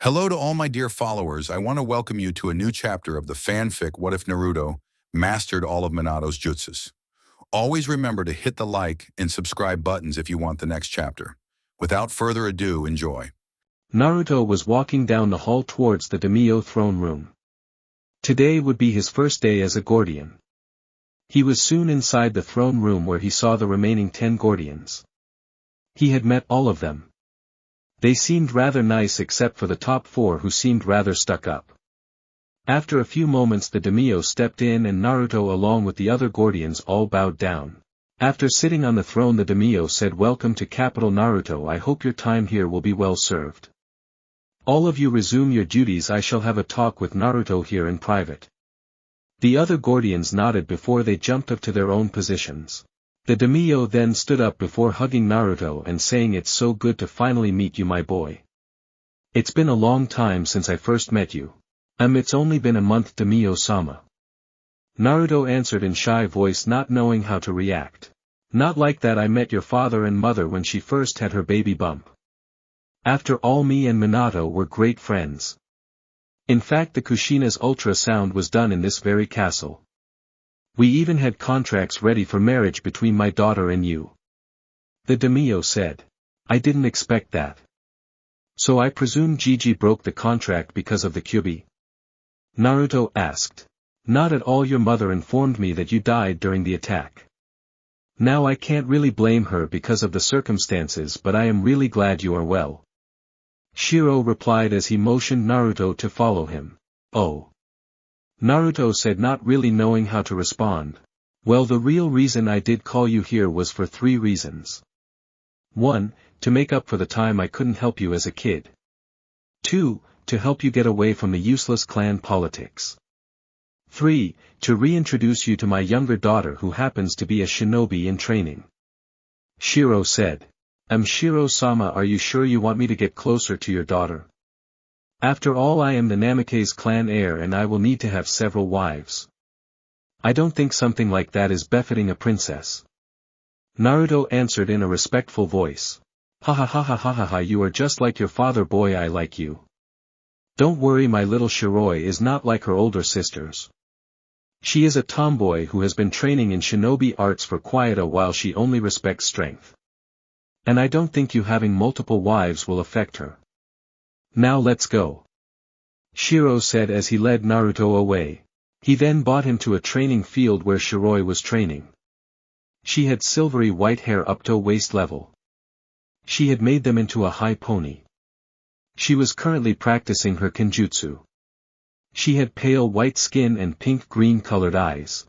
Hello to all my dear followers. I want to welcome you to a new chapter of the fanfic What If Naruto Mastered All of Minato's Jutsus. Always remember to hit the like and subscribe buttons if you want the next chapter. Without further ado, enjoy. Naruto was walking down the hall towards the daimyo throne room. Today would be his first day as a Gordian. He was soon inside the throne room where he saw the remaining 10 Gordians. He had met all of them. They seemed rather nice except for the top 4 who seemed rather stuck up. After a few moments the daimyo stepped in and Naruto along with the other Gordians all bowed down. After sitting on the throne the daimyo said, "Welcome to capital Naruto, I hope your time here will be well served. All of you resume your duties, I shall have a talk with Naruto here in private." The other Gordians nodded before they jumped up to their own positions. The daimyo then stood up before hugging Naruto and saying, "It's so good to finally meet you, my boy. It's been a long time since I first met you." It's only been a month, daimyo-sama." Naruto answered in shy voice, not knowing how to react. "Not like that, I met your father and mother when she first had her baby bump. After all, me and Minato were great friends. In fact, the Kushina's ultrasound was done in this very castle. We even had contracts ready for marriage between my daughter and you." The daimyo said. "I didn't expect that. So I presume Gigi broke the contract because of the Kyuubi?" Naruto asked. "Not at all, your mother informed me that you died during the attack. Now I can't really blame her because of the circumstances, but I am really glad you are well." Shiro replied as he motioned Naruto to follow him. "Oh." Naruto said, not really knowing how to respond. "Well, the real reason I did call you here was for 3 reasons. 1, to make up for the time I couldn't help you as a kid. 2, to help you get away from the useless clan politics. 3, to reintroduce you to my younger daughter who happens to be a shinobi in training." Shiro said. Shiro-sama, are you sure you want me to get closer to your daughter? After all, I am the Namikaze clan heir and I will need to have several wives. I don't think something like that is befitting a princess." Naruto answered in a respectful voice. "Ha ha ha ha ha ha ha, you are just like your father, boy, I like you. Don't worry, my little Shiroi is not like her older sisters. She is a tomboy who has been training in shinobi arts for quite a while, she only respects strength. And I don't think you having multiple wives will affect her. Now let's go," Shiro said as he led Naruto away. He then brought him to a training field where Shiroi was training. She had silvery white hair up to waist level. She had made them into a high pony. She was currently practicing her kenjutsu. She had pale white skin and pink-green colored eyes.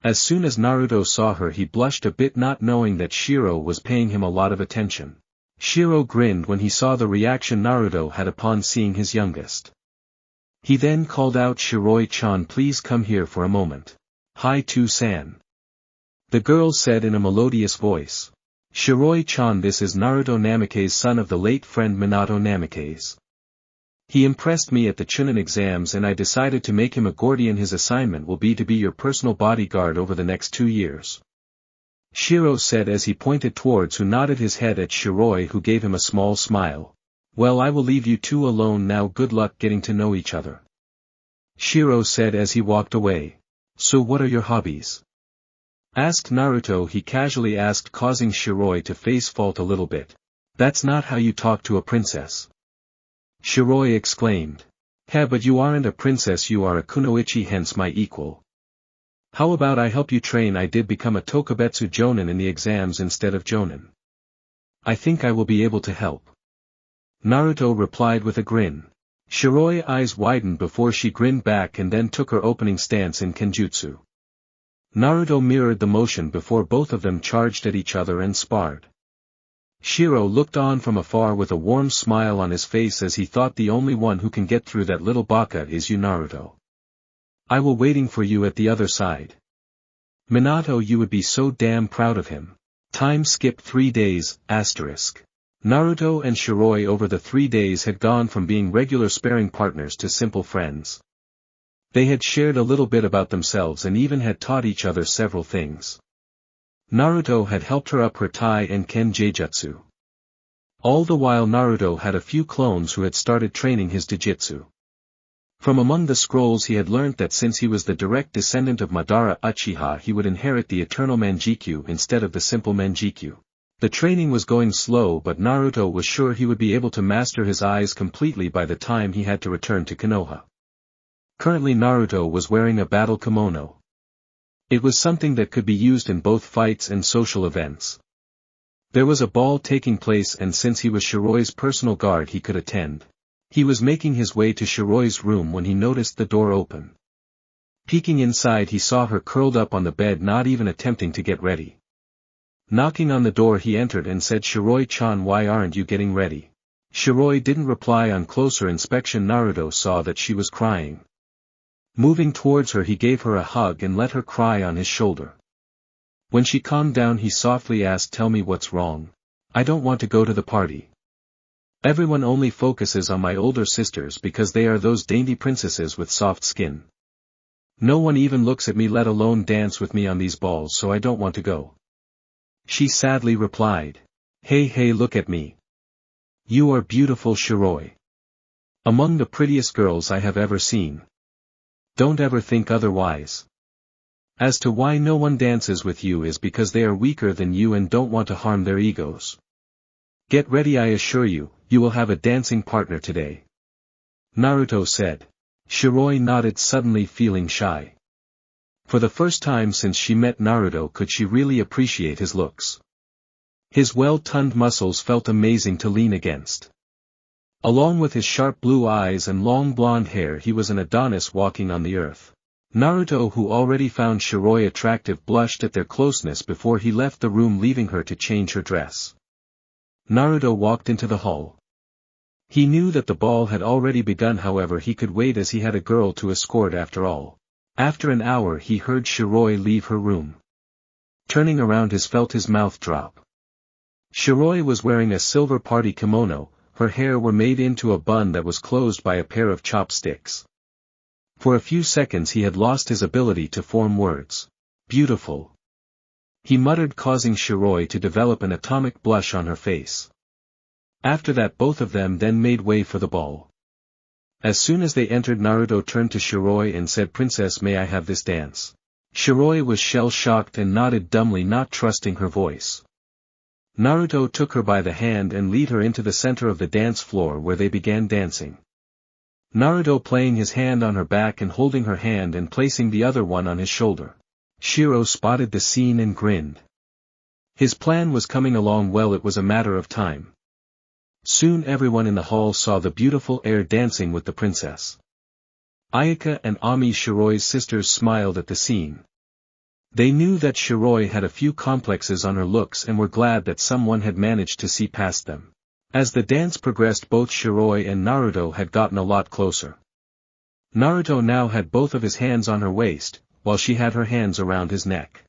As soon as Naruto saw her he blushed a bit, not knowing that Shiro was paying him a lot of attention. Shiro grinned when he saw the reaction Naruto had upon seeing his youngest. He then called out, "Shiroi-chan, please come here for a moment." "Hi to-san," the girl said in a melodious voice. "Shiroi-chan, this is Naruto Namikaze, son of the late friend Minato Namikaze. He impressed me at the Chunin exams and I decided to make him a Gordian. His assignment will be to be your personal bodyguard over the next 2 years. Shiro said as he pointed towards who nodded his head at Shiroi, who gave him a small smile. "Well, I will leave you 2 alone now, good luck getting to know each other," Shiro said as he walked away. "So what are your hobbies?" asked Naruto. He casually asked, causing Shiroi to face fault a little bit. "That's not how you talk to a princess," Shiroi exclaimed. "Heh, but you aren't a princess, you are a kunoichi, hence my equal. How about I help you train? I did become a Tokubetsu Jonin in the exams instead of Jonin. I think I will be able to help," Naruto replied with a grin. Shiroi's eyes widened before she grinned back and then took her opening stance in kenjutsu. Naruto mirrored the motion before both of them charged at each other and sparred. Shiro looked on from afar with a warm smile on his face as he thought, the only one who can get through that little baka is you, Naruto. I will waiting for you at the other side. Minato, you would be so damn proud of him. Time skip 3 days, asterisk. Naruto and Shiroi over the 3 days had gone from being regular sparring partners to simple friends. They had shared a little bit about themselves and even had taught each other several things. Naruto had helped her up her Tai and Ken Jaijutsu. All the while Naruto had a few clones who had started training his Jujutsu. From among the scrolls he had learnt that since he was the direct descendant of Madara Uchiha he would inherit the eternal Manjikyu instead of the simple Manjikyu. The training was going slow but Naruto was sure he would be able to master his eyes completely by the time he had to return to Konoha. Currently Naruto was wearing a battle kimono. It was something that could be used in both fights and social events. There was a ball taking place and since he was Shiroi's personal guard he could attend. He was making his way to Shiroi's room when he noticed the door open. Peeking inside he saw her curled up on the bed not even attempting to get ready. Knocking on the door he entered and said, "Shiroi-chan, why aren't you getting ready?" Shiroi didn't reply. On closer inspection Naruto saw that she was crying. Moving towards her he gave her a hug and let her cry on his shoulder. When she calmed down he softly asked, "Tell me what's wrong. I don't want to go to the party. Everyone only focuses on my older sisters because they are those dainty princesses with soft skin. No one even looks at me, let alone dance with me on these balls, so I don't want to go." She sadly replied, Hey, look at me. You are beautiful, Shiroi. Among the prettiest girls I have ever seen. Don't ever think otherwise. As to why no one dances with you is because they are weaker than you and don't want to harm their egos. Get ready, I assure you, you will have a dancing partner today. Naruto said. Shiroi nodded, suddenly feeling shy. For the first time since she met Naruto could she really appreciate his looks. His well-toned muscles felt amazing to lean against. Along with his sharp blue eyes and long blonde hair he was an Adonis walking on the earth. Naruto, who already found Shiroi attractive, blushed at their closeness before he left the room, leaving her to change her dress. Naruto walked into the hall. He knew that the ball had already begun, however he could wait as he had a girl to escort after all. After an hour he heard Shiroi leave her room. Turning around he felt his mouth drop. Shiroi was wearing a silver party kimono, her hair were made into a bun that was closed by a pair of chopsticks. For a few seconds he had lost his ability to form words. Beautiful. He muttered, causing Shiroi to develop an atomic blush on her face. After that both of them then made way for the ball. As soon as they entered Naruto turned to Shiroi and said, "Princess, may I have this dance?" Shiroi was shell-shocked and nodded dumbly, not trusting her voice. Naruto took her by the hand and led her into the center of the dance floor where they began dancing. Naruto playing his hand on her back and holding her hand and placing the other one on his shoulder. Shiro spotted the scene and grinned. His plan was coming along well, it was a matter of time. Soon everyone in the hall saw the beautiful heir dancing with the princess. Ayaka and Ami, Shiroi's sisters, smiled at the scene. They knew that Shiroi had a few complexes on her looks and were glad that someone had managed to see past them. As the dance progressed both Shiroi and Naruto had gotten a lot closer. Naruto now had both of his hands on her waist, while she had her hands around his neck.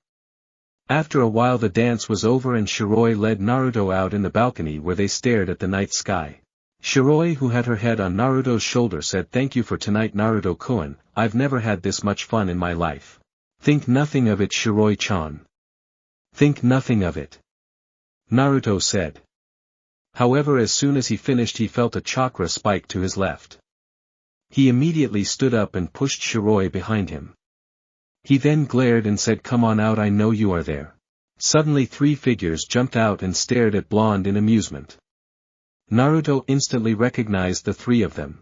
After a while the dance was over and Shiroi led Naruto out in the balcony where they stared at the night sky. Shiroi, who had her head on Naruto's shoulder, said, "Thank you for tonight, Naruto-kun, I've never had this much fun in my life." "Think nothing of it, Shiroi-chan. Think nothing of it," Naruto said. However, as soon as he finished he felt a chakra spike to his left. He immediately stood up and pushed Shiroi behind him. He then glared and said, "Come on out, I know you are there." Suddenly 3 figures jumped out and stared at Blonde in amusement. Naruto instantly recognized the 3 of them.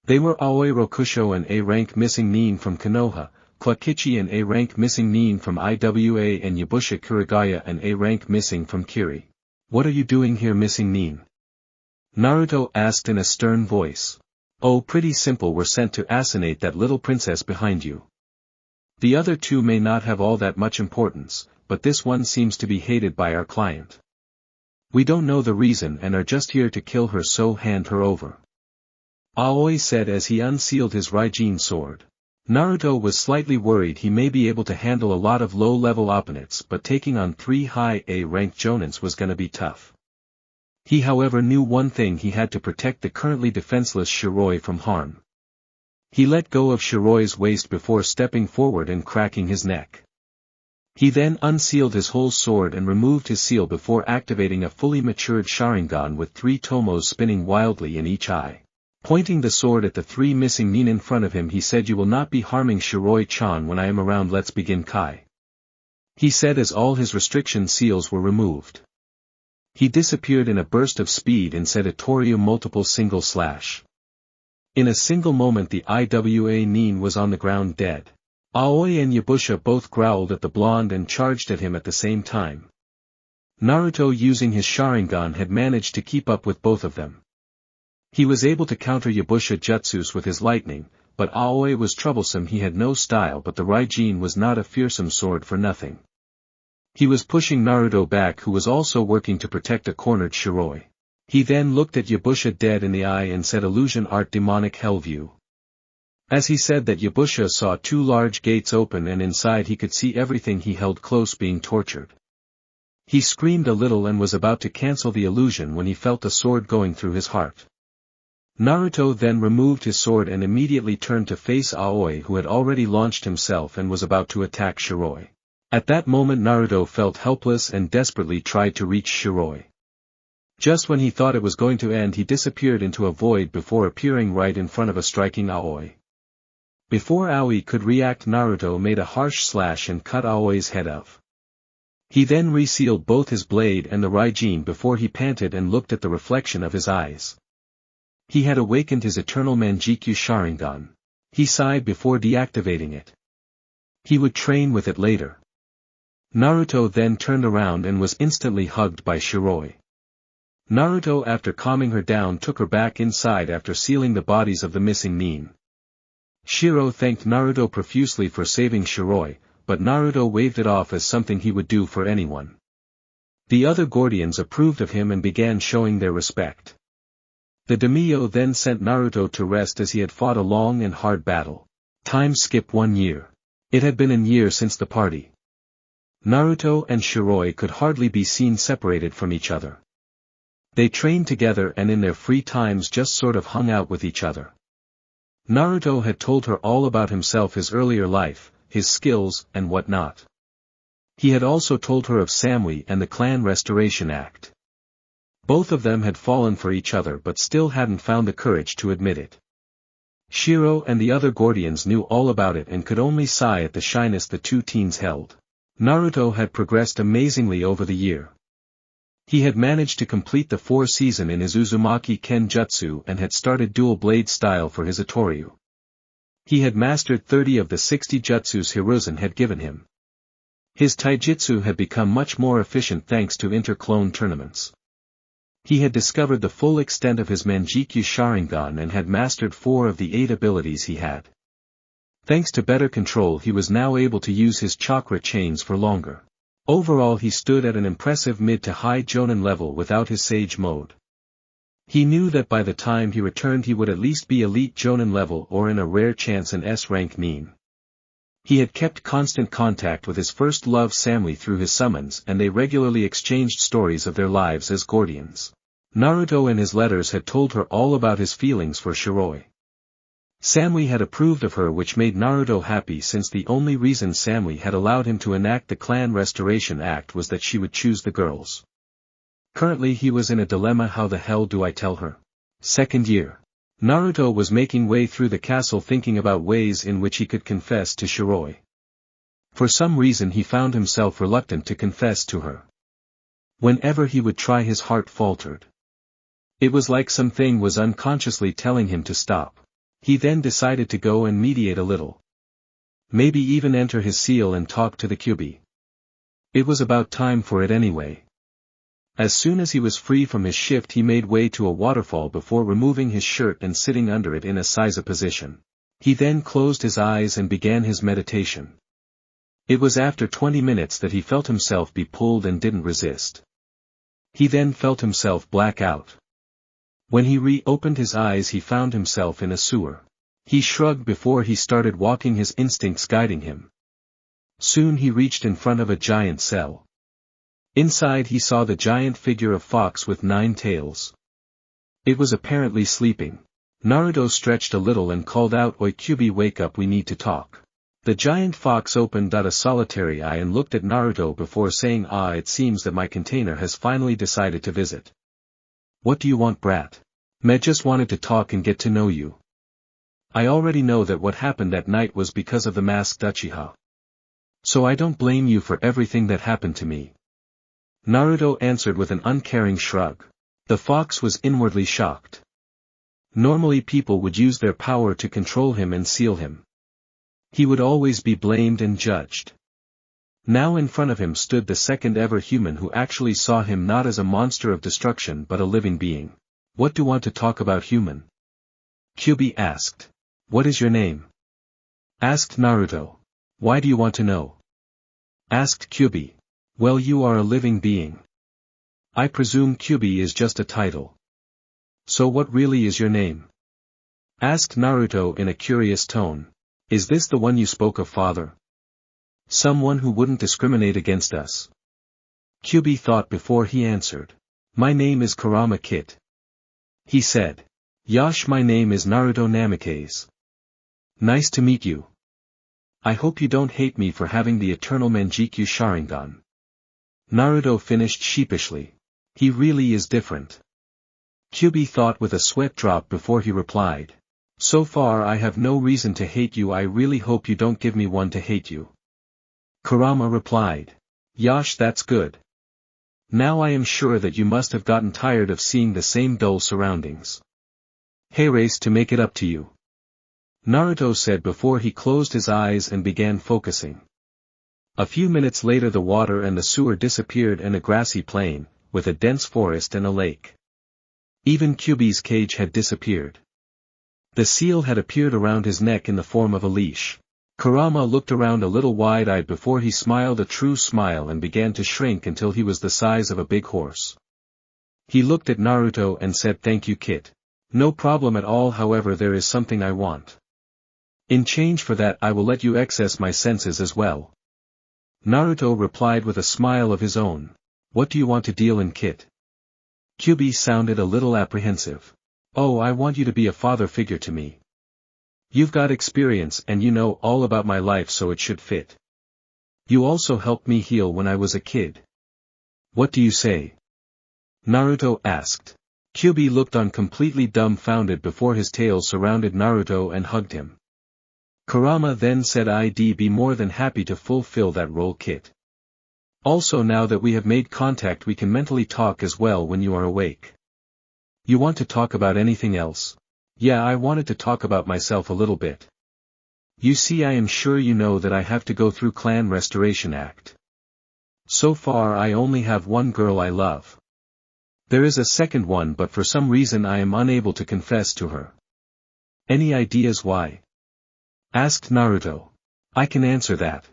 They were Aoi Rokusho and A-rank missing Nin from Konoha, Klakichi and A-rank missing Nin from IWA, and Yabusha Kurigaya and A-rank missing from Kiri. "What are you doing here, missing Nin?" Naruto asked in a stern voice. "Oh, pretty simple, we're sent to assassinate that little princess behind you. The other 2 may not have all that much importance, but this one seems to be hated by our client. We don't know the reason and are just here to kill her, so hand her over," Aoi said as he unsealed his Raijin sword. Naruto was slightly worried he may be able to handle a lot of low-level opponents, but taking on 3 high A-rank jonins was gonna be tough. He however knew one thing: he had to protect the currently defenseless Shiroi from harm. He let go of Shiroi's waist before stepping forward and cracking his neck. He then unsealed his whole sword and removed his seal before activating a fully matured Sharingan with 3 tomos spinning wildly in each eye. Pointing the sword at the 3 missing nin in front of him, he said, "You will not be harming Shiroi-chan when I am around. Let's begin, Kai." He said as all his restriction seals were removed. He disappeared in a burst of speed and said Itoriu multiple single slash. In a single moment the IWA nin was on the ground dead. Aoi and Yabusha both growled at the blonde and charged at him at the same time. Naruto, using his Sharingan, had managed to keep up with both of them. He was able to counter Yabusha jutsus with his lightning, but Aoi was troublesome. He had no style, but the Raijin was not a fearsome sword for nothing. He was pushing Naruto back, who was also working to protect a cornered Shiroi. He then looked at Yabusha dead in the eye and said, "Illusion art demonic hell view." As he said that, Yabusha saw 2 large gates open and inside he could see everything he held close being tortured. He screamed a little and was about to cancel the illusion when he felt a sword going through his heart. Naruto then removed his sword and immediately turned to face Aoi, who had already launched himself and was about to attack Shiroi. At that moment Naruto felt helpless and desperately tried to reach Shiroi. Just when he thought it was going to end, he disappeared into a void before appearing right in front of a striking Aoi. Before Aoi could react, Naruto made a harsh slash and cut Aoi's head off. He then resealed both his blade and the Raijin before he panted and looked at the reflection of his eyes. He had awakened his eternal Manjikyu Sharingan. He sighed before deactivating it. He would train with it later. Naruto then turned around and was instantly hugged by Shiroi. Naruto, after calming her down, took her back inside after sealing the bodies of the missing nin. Shiro thanked Naruto profusely for saving Shiroi, but Naruto waved it off as something he would do for anyone. The other Gordians approved of him and began showing their respect. The daimyo then sent Naruto to rest as he had fought a long and hard battle. Time skip 1 year. It had been a year since the party. Naruto and Shiroi could hardly be seen separated from each other. They trained together and in their free times just sort of hung out with each other. Naruto had told her all about himself, his earlier life, his skills, and whatnot. He had also told her of Samui and the Clan Restoration Act. Both of them had fallen for each other but still hadn't found the courage to admit it. Shiro and the other Gordians knew all about it and could only sigh at the shyness the 2 teens held. Naruto had progressed amazingly over the year. He had managed to complete the 4 season in his Uzumaki Ken Jutsu and had started dual blade style for his Itoriu. He had mastered 30 of the 60 jutsus Hiruzen had given him. His taijutsu had become much more efficient thanks to inter-clone tournaments. He had discovered the full extent of his Manjikyu Sharingan and had mastered 4 of the 8 abilities he had. Thanks to better control, he was now able to use his chakra chains for longer. Overall, he stood at an impressive mid to high Jonin level without his Sage mode. He knew that by the time he returned he would at least be elite Jonin level or in a rare chance an S-rank nin. He had kept constant contact with his first love Samui through his summons and they regularly exchanged stories of their lives as Gordians. Naruto in his letters had told her all about his feelings for Shiroi. Samui had approved of her, which made Naruto happy since the only reason Samui had allowed him to enact the Clan Restoration Act was that she would choose the girls. Currently he was in a dilemma: how the hell do I tell her? Second year. Naruto was making way through the castle thinking about ways in which he could confess to Shiroi. For some reason he found himself reluctant to confess to her. Whenever he would try, his heart faltered. It was like something was unconsciously telling him to stop. He then decided to go and mediate a little. Maybe even enter his seal and talk to the Kyubi. It was about time for it anyway. As soon as he was free from his shift he made way to a waterfall before removing his shirt and sitting under it in a seiza position. He then closed his eyes and began his meditation. It was after 20 minutes that he felt himself be pulled and didn't resist. He then felt himself black out. When he reopened his eyes he found himself in a sewer. He shrugged before he started walking, his instincts guiding him. Soon he reached in front of a giant cell. Inside he saw the giant figure of Fox with 9 tails. It was apparently sleeping. Naruto stretched a little and called out, "Oi Kyubi, wake up, we need to talk." The giant fox opened a solitary eye and looked at Naruto before saying, "Ah, it seems that my container has finally decided to visit." "What do you want, brat?" "Me just wanted to talk and get to know you. I already know that what happened that night was because of the masked Uchiha. So I don't blame you for everything that happened to me." Naruto answered with an uncaring shrug. The fox was inwardly shocked. Normally people would use their power to control him and seal him. He would always be blamed and judged. Now in front of him stood the second ever human who actually saw him not as a monster of destruction but a living being. "What do you want to talk about, human?" Kyubi asked. "What is your name?" asked Naruto. "Why do you want to know?" asked Kyubi. "Well, you are a living being. I presume Kyubi is just a title. So what really is your name?" asked Naruto in a curious tone. "Is this the one you spoke of, father? Someone who wouldn't discriminate against us?" Kyubi thought before he answered. "My name is Kurama Kit," he said. "Yash, my name is Naruto Namikaze. Nice to meet you. I hope you don't hate me for having the eternal Manjikyu Sharingan." Naruto finished sheepishly. He really is different. Kyubi thought with a sweat drop before he replied. "So far I have no reason to hate you. I really hope you don't give me one to hate you." Kurama replied. "Yash, that's good. Now I am sure that you must have gotten tired of seeing the same dull surroundings. Hey, race to make it up to you," Naruto said before he closed his eyes and began focusing. A few minutes later the water and the sewer disappeared and a grassy plain, with a dense forest and a lake. Even Kyubi's cage had disappeared. The seal had appeared around his neck in the form of a leash. Kurama looked around a little wide-eyed before he smiled a true smile and began to shrink until he was the size of a big horse. He looked at Naruto and said, "Thank you, Kit. No problem at all, however there is something I want. In change for that I will let you access my senses as well." Naruto replied with a smile of his own. "What do you want to deal in, Kit?" Kyubi sounded a little apprehensive. "Oh, I want you to be a father figure to me. You've got experience and you know all about my life, so it should fit. You also helped me heal when I was a kid. What do you say?" Naruto asked. Kyubi looked on completely dumbfounded before his tail surrounded Naruto and hugged him. Kurama then said, "I'd be more than happy to fulfill that role, Kit. Also, now that we have made contact we can mentally talk as well when you are awake. You want to talk about anything else?" "Yeah, I wanted to talk about myself a little bit. You see, I am sure you know that I have to go through Clan Restoration Act. So far I only have one girl I love. There is a second one, but for some reason I am unable to confess to her." "Any ideas why?" asked Naruto. "I can answer that.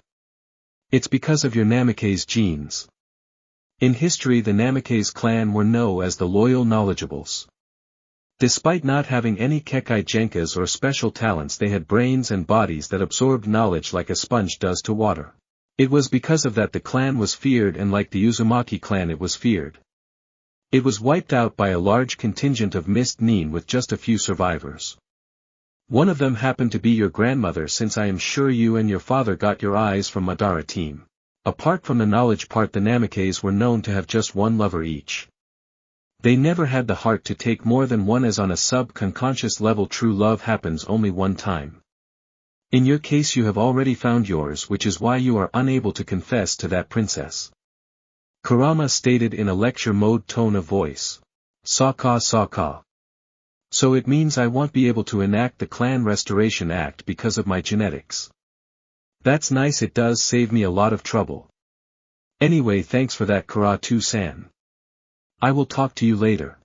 It's because of your Namikaze genes. In history the Namikaze clan were known as the Loyal Knowledgeables. Despite not having any Kekai Genkas or special talents, they had brains and bodies that absorbed knowledge like a sponge does to water. It was because of that the clan was feared, and like the Uzumaki clan it was feared. It was wiped out by a large contingent of Mist Nin with just a few survivors. One of them happened to be your grandmother, since I am sure you and your father got your eyes from Madara team. Apart from the knowledge part, the Namikaze were known to have just one lover each. They never had the heart to take more than one, as on a subconscious level true love happens only one time. In your case you have already found yours, which is why you are unable to confess to that princess," Kurama stated in a lecture mode tone of voice. Saka. So it means I won't be able to enact the Clan Restoration Act because of my genetics. That's nice, it does save me a lot of trouble. Anyway, thanks for that, Karatu-san. I will talk to you later.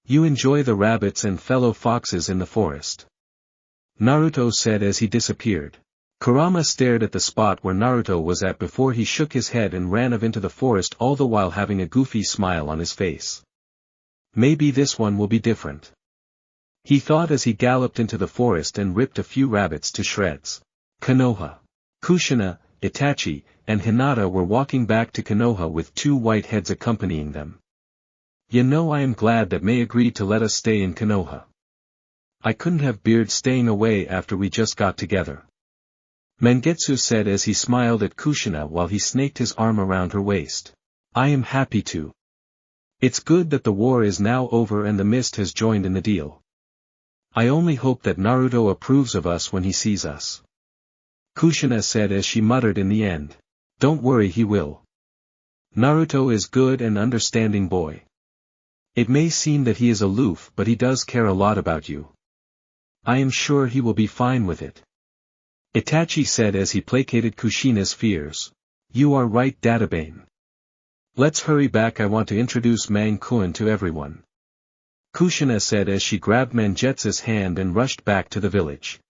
You enjoy the rabbits and fellow foxes in the forest," Naruto said as he disappeared. Kurama stared at the spot where Naruto was at before he shook his head and ran off into the forest, all the while having a goofy smile on his face. Maybe this one will be different, he thought as he galloped into the forest and ripped a few rabbits to shreds. Konoha, Kushina, Itachi, and Hinata were walking back to Konoha with 2 white heads accompanying them. "You know, I am glad that May agreed to let us stay in Konoha. I couldn't have beared staying away after we just got together. Mangetsu said as he smiled at Kushina while he snaked his arm around her waist. I am happy to. It's good that the war is now over and the mist has joined in the deal. I only hope that Naruto approves of us when he sees us. Kushina said as she muttered in the end. Don't worry, he will. Naruto is good and understanding boy. It may seem that he is aloof, but he does care a lot about you. I am sure he will be fine with it. Itachi said as he placated Kushina's fears. You are right, Databane. Let's hurry back, I want to introduce Mang-kun to everyone. Kushina said as she grabbed Mangetsu's hand and rushed back to the village.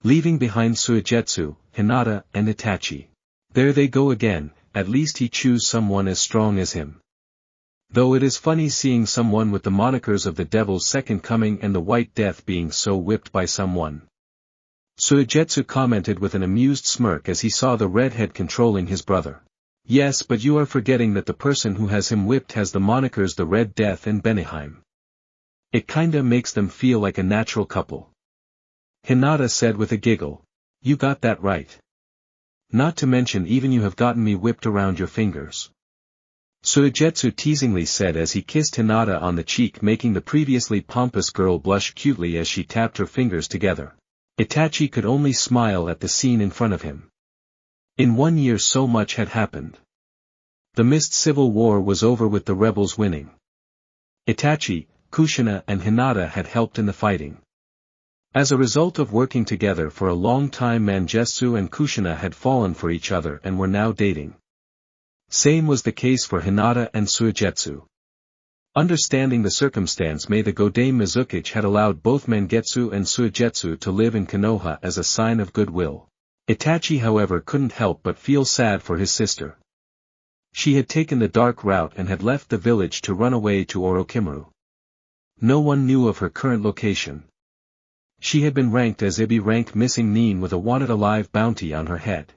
Leaving behind Suigetsu, Hinata, and Itachi. There they go again, at least he chose someone as strong as him. Though it is funny seeing someone with the monikers of the Devil's Second Coming and the White Death being so whipped by someone. Suigetsu commented with an amused smirk as he saw the redhead controlling his brother. Yes, but you are forgetting that the person who has him whipped has the monikers the Red Death and Beneheim. It kinda makes them feel like a natural couple. Hinata said with a giggle. You got that right. Not to mention even you have gotten me whipped around your fingers. Suigetsu teasingly said as he kissed Hinata on the cheek, making the previously pompous girl blush cutely as she tapped her fingers together. Itachi could only smile at the scene in front of him. In 1 year so much had happened. The Mist Civil War was over with the rebels winning. Itachi, Kushina and Hinata had helped in the fighting. As a result of working together for a long time, Mangetsu and Kushina had fallen for each other and were now dating. Same was the case for Hinata and Suigetsu. Understanding the circumstance, the Godai Mizukichi had allowed both Mangetsu and Suigetsu to live in Konoha as a sign of goodwill. Itachi however couldn't help but feel sad for his sister. She had taken the dark route and had left the village to run away to Orochimaru. No one knew of her current location. She had been ranked as Ibi rank missing nin with a wanted alive bounty on her head.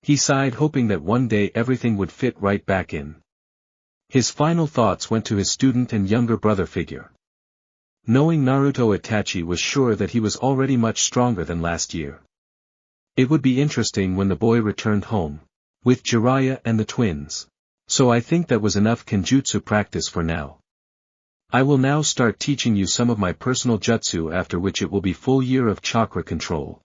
He sighed, hoping that one day everything would fit right back in. His final thoughts went to his student and younger brother figure. Knowing Naruto, Itachi was sure that he was already much stronger than last year. It would be interesting when the boy returned home. With Jiraiya and the twins. So I think that was enough Kenjutsu practice for now. I will now start teaching you some of my personal jutsu, after which it will be full year of chakra control.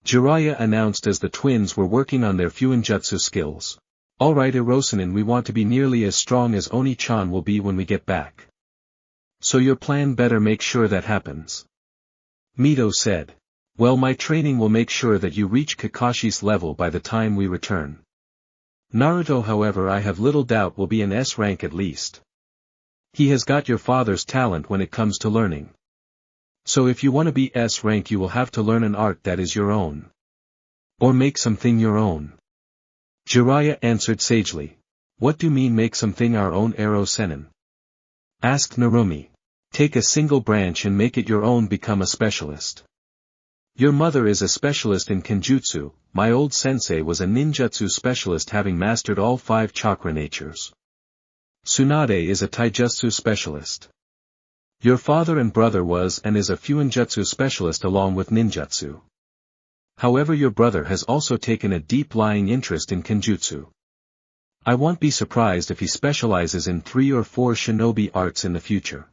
Jiraiya announced as the twins were working on their Fuinjutsu skills. Alright Hirosanin, we want to be nearly as strong as Oni-chan will be when we get back. So your plan better make sure that happens. Mito said. Well, my training will make sure that you reach Kakashi's level by the time we return. Naruto however I have little doubt will be an S rank at least. He has got your father's talent when it comes to learning. So if you want to be S rank you will have to learn an art that is your own. Or make something your own. Jiraiya answered sagely. What do you mean make something our own, Ero Sennin? Asked Narumi. Take a single branch and make it your own, become a specialist. Your mother is a specialist in Kenjutsu, my old sensei was a ninjutsu specialist having mastered all 5 chakra natures. Tsunade is a taijutsu specialist. Your father and brother was and is a fuinjutsu specialist along with ninjutsu. However, your brother has also taken a deep-lying interest in Kenjutsu. I won't be surprised if he specializes in 3 or 4 shinobi arts in the future.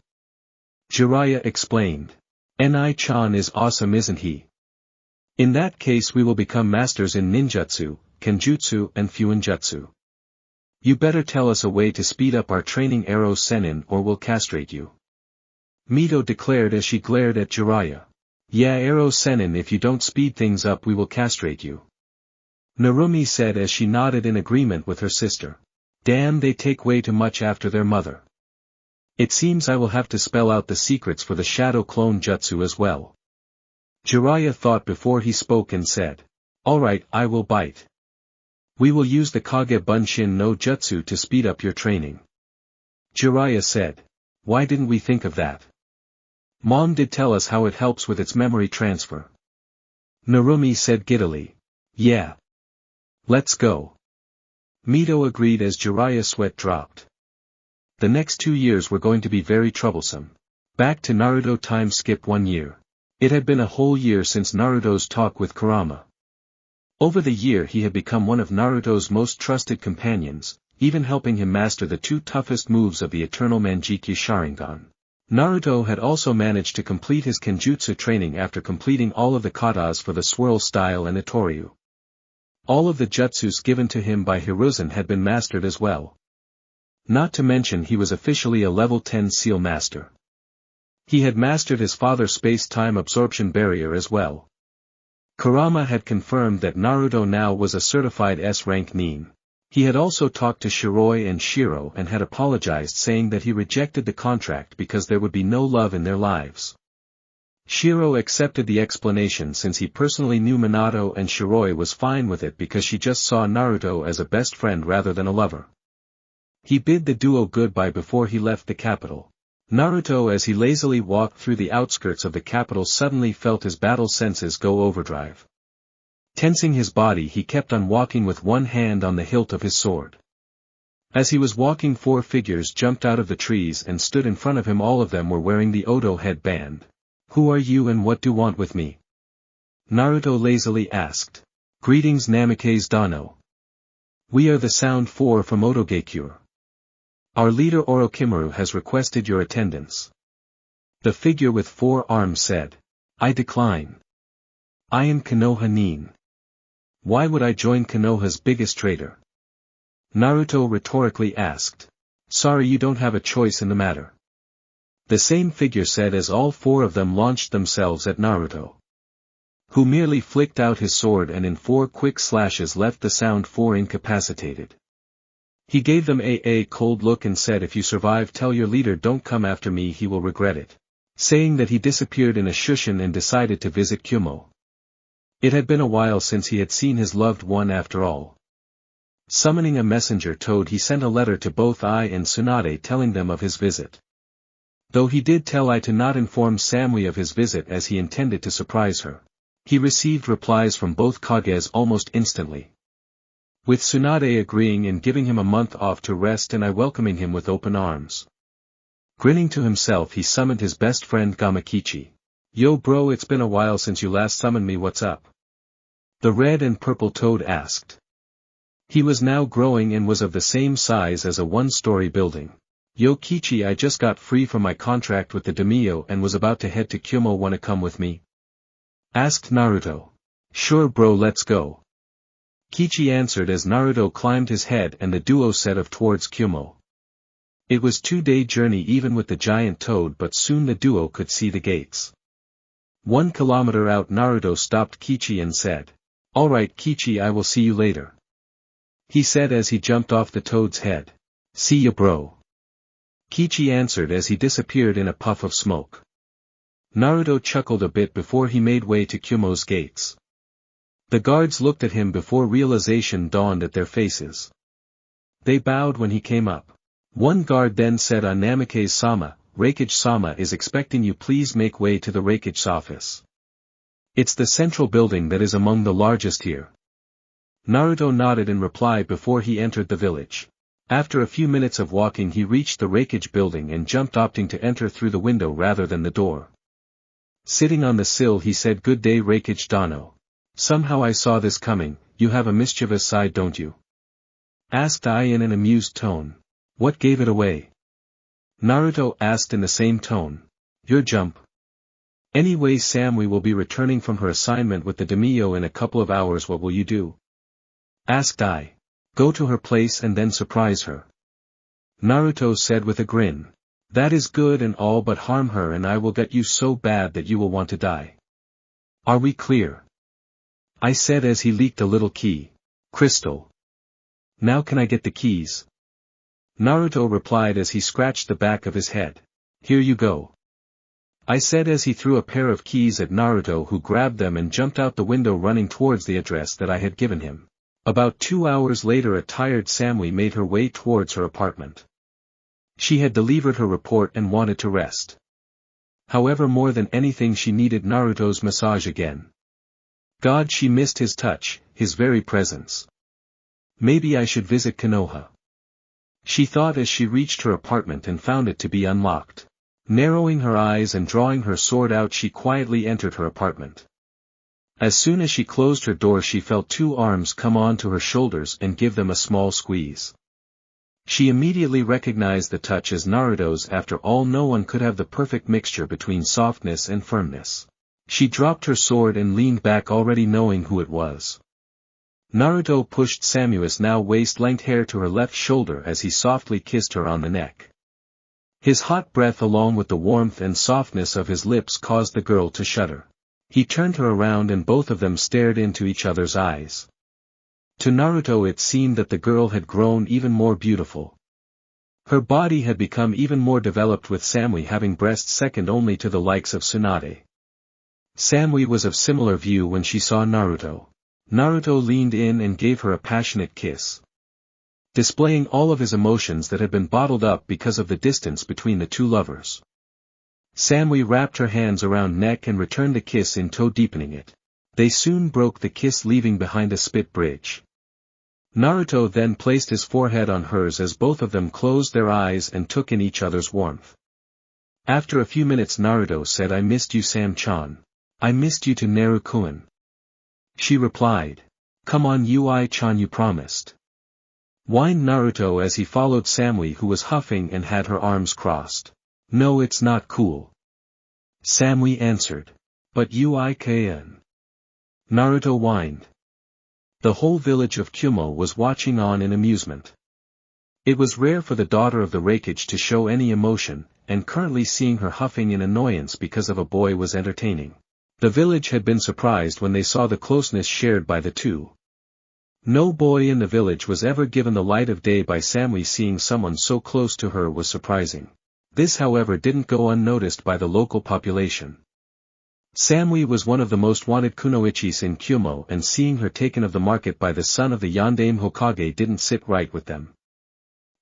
Jiraiya explained. Ni-chan is awesome, isn't he? In that case we will become masters in ninjutsu, kenjutsu and fuinjutsu. You better tell us a way to speed up our training, Ero Sennin, or we'll castrate you. Mito declared as she glared at Jiraiya. Yeah, Ero Sennin, if you don't speed things up we will castrate you. Narumi said as she nodded in agreement with her sister. Damn, they take way too much after their mother. It seems I will have to spell out the secrets for the shadow clone jutsu as well. Jiraiya thought before he spoke and said. Alright, I will bite. We will use the Kage Bunshin no Jutsu to speed up your training. Jiraiya said. Why didn't we think of that? Mom did tell us how it helps with its memory transfer. Narumi said giddily. Yeah. Let's go. Mito agreed as Jiraiya's sweat dropped. The next 2 years were going to be very troublesome. Back to Naruto, time skip 1 year. It had been a whole year since Naruto's talk with Kurama. Over the year he had become one of Naruto's most trusted companions, even helping him master the two toughest moves of the Eternal Manjikyu Sharingan. Naruto had also managed to complete his Kenjutsu training after completing all of the katas for the swirl style and Itoryu. All of the jutsus given to him by Hiruzen had been mastered as well. Not to mention he was officially a level 10 seal master. He had mastered his father's space-time absorption barrier as well. Kurama had confirmed that Naruto now was a certified S-rank nin. He had also talked to Shiroi and Shiro and had apologized saying that he rejected the contract because there would be no love in their lives. Shiro accepted the explanation since he personally knew Minato and Shiroi was fine with it because she just saw Naruto as a best friend rather than a lover. He bid the duo goodbye before he left the capital. Naruto as he lazily walked through the outskirts of the capital suddenly felt his battle senses go overdrive. Tensing his body he kept on walking with one hand on the hilt of his sword. As he was walking 4 figures jumped out of the trees and stood in front of him. All of them were wearing the Odo headband. "Who are you and what do want with me?" Naruto lazily asked. "Greetings Namikaze Dano. We are the Sound 4 from Otogekyure. Our leader Orochimaru has requested your attendance." The figure with 4 arms said. "I decline. I am Konoha nin. Why would I join Konoha's biggest traitor?" Naruto rhetorically asked. "Sorry, you don't have a choice in the matter." The same figure said as all 4 of them launched themselves at Naruto, who merely flicked out his sword and in 4 quick slashes left the Sound 4 incapacitated. He gave them a cold look and said, "If you survive, tell your leader don't come after me, he will regret it." Saying that he disappeared in a shushin and decided to visit Kumo. It had been a while since he had seen his loved one after all. Summoning a messenger toad he sent a letter to both Ai and Tsunade telling them of his visit. Though he did tell Ai to not inform Samui of his visit as he intended to surprise her. He received replies from both Kages almost instantly, with Tsunade agreeing and giving him a month off to rest and Ai welcoming him with open arms. Grinning to himself he summoned his best friend Gamakichi. "Yo bro, it's been a while since you last summoned me, what's up?" The red and purple toad asked. He was now growing and was of the same size as a 1-story building. "Yo Kichi, I just got free from my contract with the daimyo and was about to head to Kumo, wanna come with me?" asked Naruto. "Sure bro, let's go." Kichi answered as Naruto climbed his head and the duo set off towards Kumo. It was 2-day journey even with the giant toad, but soon the duo could see the gates. 1 kilometer out Naruto stopped Kichi and said, "Alright Kichi, I will see you later," he said as he jumped off the toad's head. "See ya bro." Kichi answered as he disappeared in a puff of smoke. Naruto chuckled a bit before he made way to Kumo's gates. The guards looked at him before realization dawned at their faces. They bowed when he came up. One guard then said, "Namikaze-sama, Reikage-sama is expecting you, please make way to the Reikage's office. It's the central building that is among the largest here." Naruto nodded in reply before he entered the village. After a few minutes of walking he reached the Reikage building and jumped, opting to enter through the window rather than the door. Sitting on the sill he said, "Good day Reikage Dano. Somehow I saw this coming, you have a mischievous side don't you?" asked Ai in an amused tone. "What gave it away?" Naruto asked in the same tone. "Your jump. Anyway, Samui will be returning from her assignment with the daimyo in a couple of hours, what will you do?" asked Ai. "Go to her place and then surprise her," Naruto said with a grin. "That is good and all, but harm her and I will get you so bad that you will want to die. Are we clear?" I said as he leaked a little key. "Crystal. Now can I get the keys?" Naruto replied as he scratched the back of his head. "Here you go," I said as he threw a pair of keys at Naruto, who grabbed them and jumped out the window running towards the address that I had given him. About 2 hours later a tired Samui made her way towards her apartment. She had delivered her report and wanted to rest. However, more than anything she needed Naruto's massage again. God, she missed his touch, his very presence. Maybe I should visit Konoha, she thought as she reached her apartment and found it to be unlocked. Narrowing her eyes and drawing her sword out she quietly entered her apartment. As soon as she closed her door she felt two arms come onto her shoulders and give them a small squeeze. She immediately recognized the touch as Naruto's. After all, no one could have the perfect mixture between softness and firmness. She dropped her sword and leaned back, already knowing who it was. Naruto pushed Samu's now waist-length hair to her left shoulder as he softly kissed her on the neck. His hot breath along with the warmth and softness of his lips caused the girl to shudder. He turned her around and both of them stared into each other's eyes. To Naruto it seemed that the girl had grown even more beautiful. Her body had become even more developed, with Samui having breasts second only to the likes of Tsunade. Samui was of similar view when she saw Naruto. Naruto leaned in and gave her a passionate kiss, displaying all of his emotions that had been bottled up because of the distance between the two lovers. Samui wrapped her hands around neck and returned the kiss in tow, deepening it. They soon broke the kiss, leaving behind a spit bridge. Naruto then placed his forehead on hers as both of them closed their eyes and took in each other's warmth. After a few minutes Naruto said, "I missed you, Sam-chan. I missed you to Naru-kun." She replied, "Come on Ui-chan, you promised," whined Naruto as he followed Samui, who was huffing and had her arms crossed. "No, it's not cool," Samui answered. "But Ui-kan," Naruto whined. The whole village of Kumo was watching on in amusement. It was rare for the daughter of the Raikage to show any emotion, and currently seeing her huffing in annoyance because of a boy was entertaining. The village had been surprised when they saw the closeness shared by the two. No boy in the village was ever given the light of day by Samui. Seeing someone so close to her was surprising. This, however, didn't go unnoticed by the local population. Samui was one of the most wanted kunoichis in Kumo, and seeing her taken of the market by the son of the Yondaime Hokage didn't sit right with them.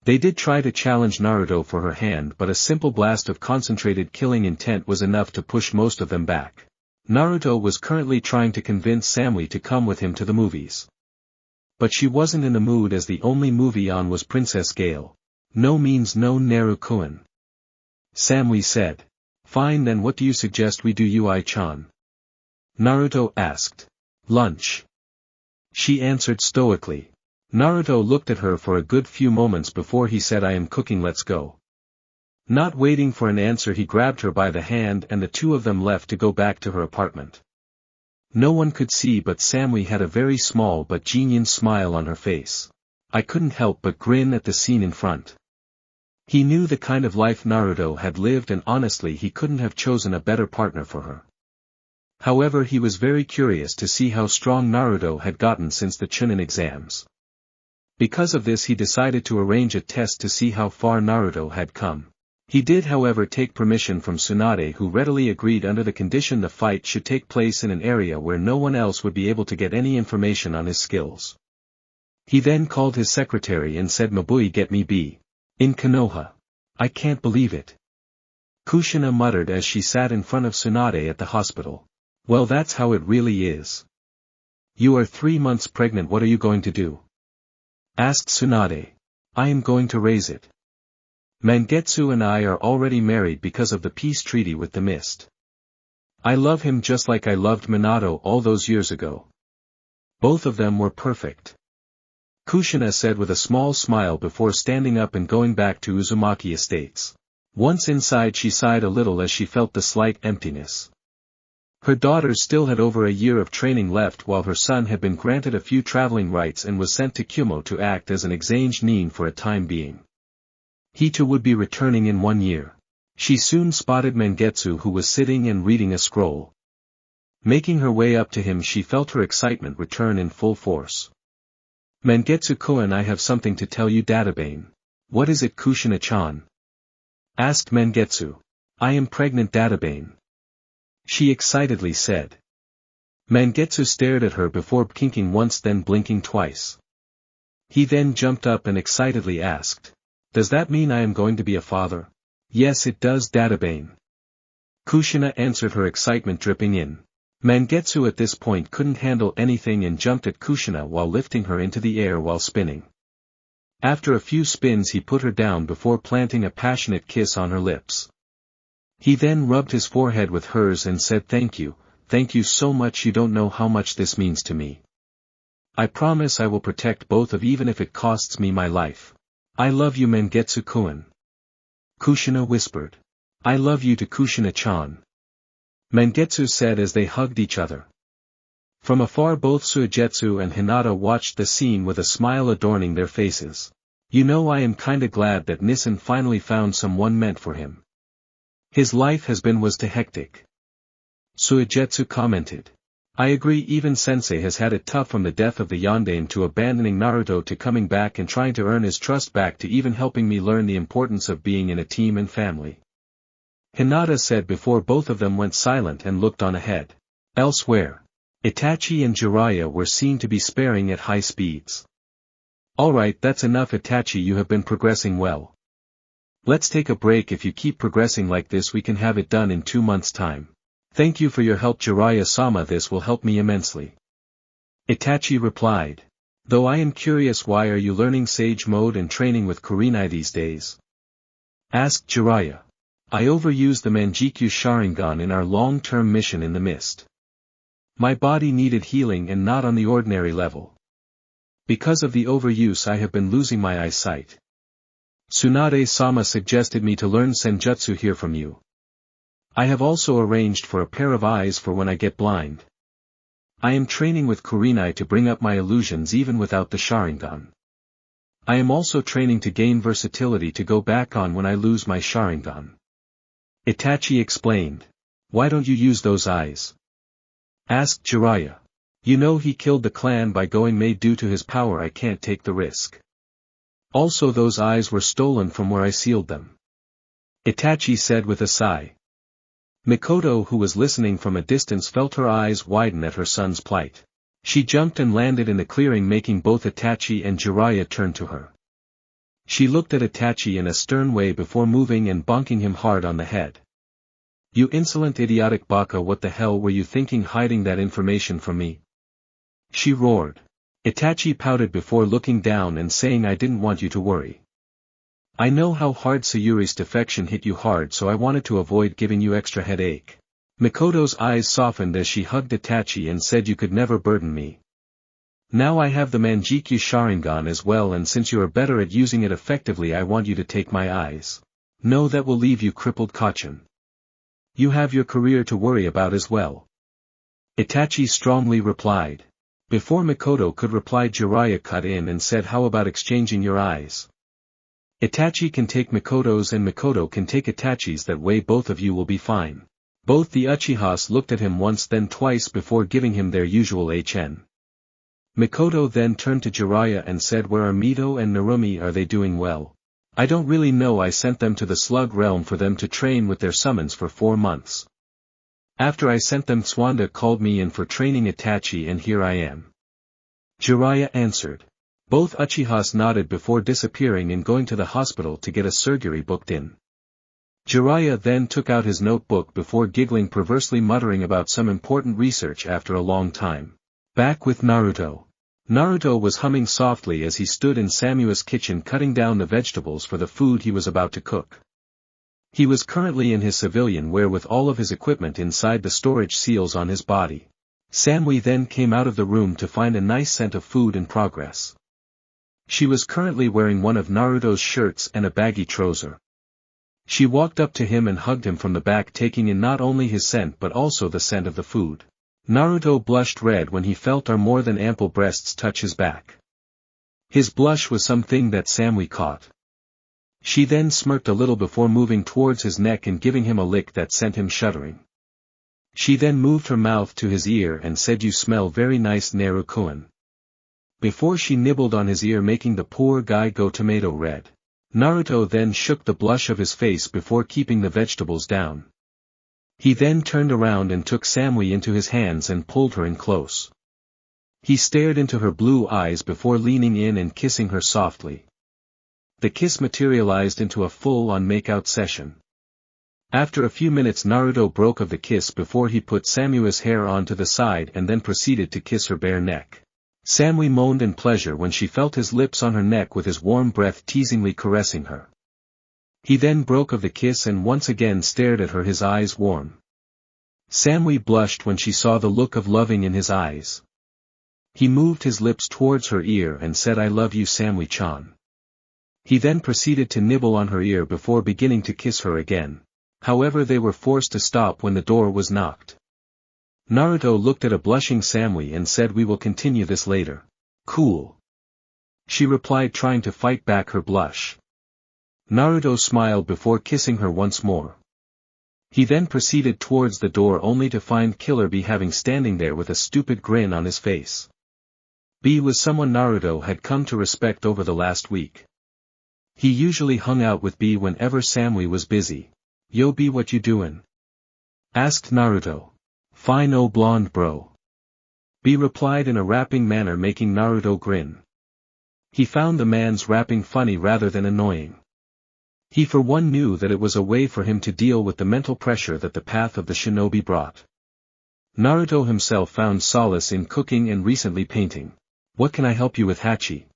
They did try to challenge Naruto for her hand, but a simple blast of concentrated killing intent was enough to push most of them back. Naruto was currently trying to convince Samui to come with him to the movies. But she wasn't in the mood, as the only movie on was Princess Gale. "No means no, Naru-kun," Samui said. "Fine, then what do you suggest we do, Ui-chan?" Naruto asked. "Lunch," she answered stoically. Naruto looked at her for a good few moments before he said, "I am cooking, let's go." Not waiting for an answer, he grabbed her by the hand and the two of them left to go back to her apartment. No one could see, but Samui had a very small but genuine smile on her face. I couldn't help but grin at the scene in front. He knew the kind of life Naruto had lived, and honestly he couldn't have chosen a better partner for her. However, he was very curious to see how strong Naruto had gotten since the Chunin exams. Because of this, he decided to arrange a test to see how far Naruto had come. He did, however, take permission from Tsunade, who readily agreed under the condition the fight should take place in an area where no one else would be able to get any information on his skills. He then called his secretary and said, "Mabui, get me B. in Konoha." "I can't believe it," Kushina muttered as she sat in front of Tsunade at the hospital. "Well, that's how it really is. You are 3 months pregnant, what are you going to do?" asked Tsunade. "I am going to raise it. Mangetsu and I are already married because of the peace treaty with the Mist. I love him just like I loved Minato all those years ago. Both of them were perfect," Kushina said with a small smile before standing up and going back to Uzumaki Estates. Once inside, she sighed a little as she felt the slight emptiness. Her daughter still had over a year of training left, while her son had been granted a few traveling rights and was sent to Kumo to act as an exange nin for a time being. He too would be returning in 1 year. She soon spotted Mangetsu, who was sitting and reading a scroll. Making her way up to him, she felt her excitement return in full force. "Mangetsu-kun, I have something to tell you, Databane." "What is it, Kushina-chan?" asked Mangetsu. "I am pregnant, Databane," she excitedly said. Mangetsu stared at her before blinking once, then blinking twice. He then jumped up and excitedly asked, "Does that mean I am going to be a father?" "Yes, it does, Databane," Kushina answered, her excitement dripping in. Mangetsu at this point couldn't handle anything and jumped at Kushina while lifting her into the air while spinning. After a few spins, he put her down before planting a passionate kiss on her lips. He then rubbed his forehead with hers and said, thank you so much, you don't know how much this means to me. I promise I will protect both of even if it costs me my life. I love you, Mangetsu-kun. Kushina whispered. I love you to Kushina-chan. Mangetsu said as they hugged each other. From afar both Suigetsu and Hinata watched the scene with a smile adorning their faces. You know, I am kinda glad that Nissen finally found someone meant for him. His life has been was too hectic. Suigetsu commented. I agree, even Sensei has had it tough from the death of the Yondaime to abandoning Naruto to coming back and trying to earn his trust back to even helping me learn the importance of being in a team and family. Hinata said before both of them went silent and looked on ahead. Elsewhere, Itachi and Jiraiya were seen to be sparring at high speeds. Alright, that's enough, Itachi, you have been progressing well. Let's take a break. If you keep progressing like this we can have it done in 2 months' time. Thank you for your help, Jiraiya-sama, this will help me immensely. Itachi replied. Though I am curious, why are you learning Sage Mode and training with Kurenai these days? Asked Jiraiya. I overused the Manjikyu Sharingan in our long-term mission in the mist. My body needed healing and not on the ordinary level. Because of the overuse I have been losing my eyesight. Tsunade-sama suggested me to learn Senjutsu here from you. I have also arranged for a pair of eyes for when I get blind. I am training with Kurenai to bring up my illusions even without the Sharingan. I am also training to gain versatility to go back on when I lose my Sharingan. Itachi explained. Why don't you use those eyes? Asked Jiraiya. You know he killed the clan by going mad due to his power, I can't take the risk. Also those eyes were stolen from where I sealed them. Itachi said with a sigh. Mikoto, who was listening from a distance, felt her eyes widen at her son's plight. She jumped and landed in the clearing, making both Itachi and Jiraiya turn to her. She looked at Itachi in a stern way before moving and bonking him hard on the head. You insolent idiotic baka, what the hell were you thinking hiding that information from me? She roared. Itachi pouted before looking down and saying, I didn't want you to worry. I know how hard Sayuri's defection hit you hard, so I wanted to avoid giving you extra headache. Mikoto's eyes softened as she hugged Itachi and said, you could never burden me. Now I have the Manjikyu Sharingan as well, and since you are better at using it effectively, I want you to take my eyes. No, that will leave you crippled, Kachin. You have your career to worry about as well. Itachi strongly replied. Before Mikoto could reply, Jiraiya cut in and said, how about exchanging your eyes? Itachi can take Mikoto's and Mikoto can take Itachi's, that way both of you will be fine. Both the Uchihas looked at him once then twice before giving him their usual HN. Mikoto then turned to Jiraiya and said, where are Mito and Narumi, are they doing well? I don't really know, I sent them to the Slug Realm for them to train with their summons for 4 months. After I sent them, Tsunade called me in for training Itachi and here I am. Jiraiya answered. Both Uchihas nodded before disappearing and going to the hospital to get a surgery booked in. Jiraiya then took out his notebook before giggling, perversely muttering about some important research after a long time. Back with Naruto. Naruto was humming softly as he stood in Samua's kitchen cutting down the vegetables for the food he was about to cook. He was currently in his civilian wear with all of his equipment inside the storage seals on his body. Samui then came out of the room to find a nice scent of food in progress. She was currently wearing one of Naruto's shirts and a baggy trouser. She walked up to him and hugged him from the back, taking in not only his scent but also the scent of the food. Naruto blushed red when he felt her more than ample breasts touch his back. His blush was something that Samui caught. She then smirked a little before moving towards his neck and giving him a lick that sent him shuddering. She then moved her mouth to his ear and said, you smell very nice, Naru-kun. Before she nibbled on his ear, making the poor guy go tomato red. Naruto then shook the blush of his face before keeping the vegetables down. He then turned around and took Samui into his hands and pulled her in close. He stared into her blue eyes before leaning in and kissing her softly. The kiss materialized into a full-on makeout session. After a few minutes, Naruto broke of the kiss before he put Samua's hair onto the side and then proceeded to kiss her bare neck. Samui moaned in pleasure when she felt his lips on her neck with his warm breath teasingly caressing her. He then broke of the kiss and once again stared at her, his eyes warm. Samui blushed when she saw the look of loving in his eyes. He moved his lips towards her ear and said, "I love you, Samui-chan." He then proceeded to nibble on her ear before beginning to kiss her again. However, they were forced to stop when the door was knocked. Naruto looked at a blushing Samui and said, "We will continue this later." "Cool," she replied, trying to fight back her blush. Naruto smiled before kissing her once more. He then proceeded towards the door only to find Killer Bee having standing there with a stupid grin on his face. Bee was someone Naruto had come to respect over the last week. He usually hung out with Bee whenever Samui was busy. "Yo Bee, what you doin'?" asked Naruto. "Fine, oh blonde bro." Bee replied in a rapping manner, making Naruto grin. He found the man's rapping funny rather than annoying. He for one knew that it was a way for him to deal with the mental pressure that the path of the shinobi brought. Naruto himself found solace in cooking and recently painting. "What can I help you with, Hachi?"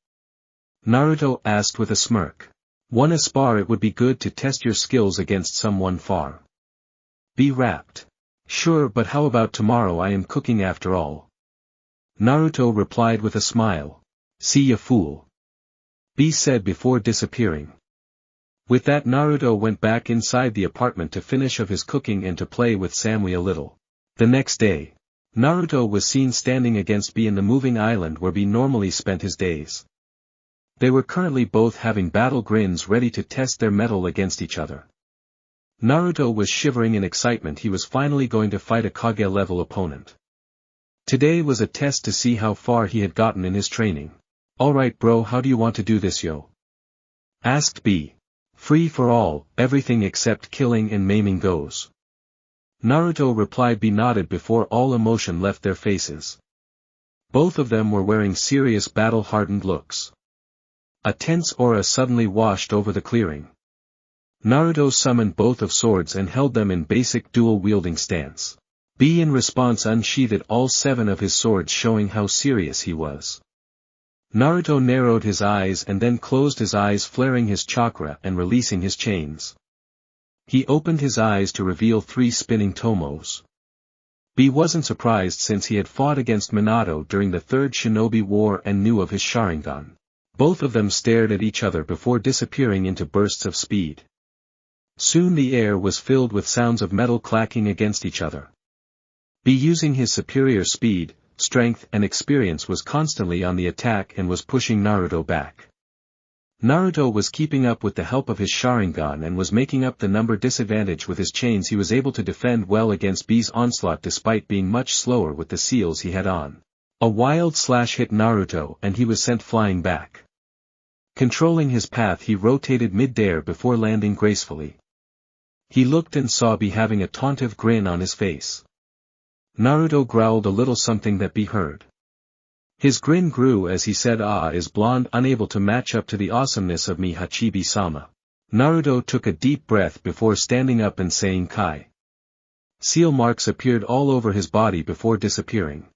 Naruto asked with a smirk. "Wanna spar? It would be good to test your skills against someone far." Bee rapped. "Sure, but how about tomorrow? I am cooking after all." Naruto replied with a smile. "See ya, fool," Bee said before disappearing. With that, Naruto went back inside the apartment to finish of his cooking and to play with Samui a little. The next day, Naruto was seen standing against Bee in the moving island where Bee normally spent his days. They were currently both having battle grins ready to test their mettle against each other. Naruto was shivering in excitement. He was finally going to fight a Kage-level opponent. Today was a test to see how far he had gotten in his training. "Alright bro, how do you want to do this, yo?" asked Bee. "Free for all, everything except killing and maiming goes." Naruto replied. Bee nodded before all emotion left their faces. Both of them were wearing serious battle-hardened looks. A tense aura suddenly washed over the clearing. Naruto summoned both of swords and held them in basic dual-wielding stance. Bee in response unsheathed all 7 of his swords, showing how serious he was. Naruto narrowed his eyes and then closed his eyes, flaring his chakra and releasing his chains. He opened his eyes to reveal 3 spinning tomos. Bee wasn't surprised since he had fought against Minato during the 3rd Shinobi War and knew of his Sharingan. Both of them stared at each other before disappearing into bursts of speed. Soon the air was filled with sounds of metal clacking against each other. Bee, using his superior speed, strength and experience, was constantly on the attack and was pushing Naruto back. Naruto was keeping up with the help of his Sharingan and was making up the number disadvantage with his chains. He was able to defend well against Bee's onslaught despite being much slower with the seals he had on. A wild slash hit Naruto and he was sent flying back. Controlling his path, he rotated mid-air before landing gracefully. He looked and saw Bee having a tauntive grin on his face. Naruto growled a little something that Bee heard. His grin grew as he said, "Ah, is blonde unable to match up to the awesomeness of me, Hachibi-sama." Naruto took a deep breath before standing up and saying Kai. Seal marks appeared all over his body before disappearing.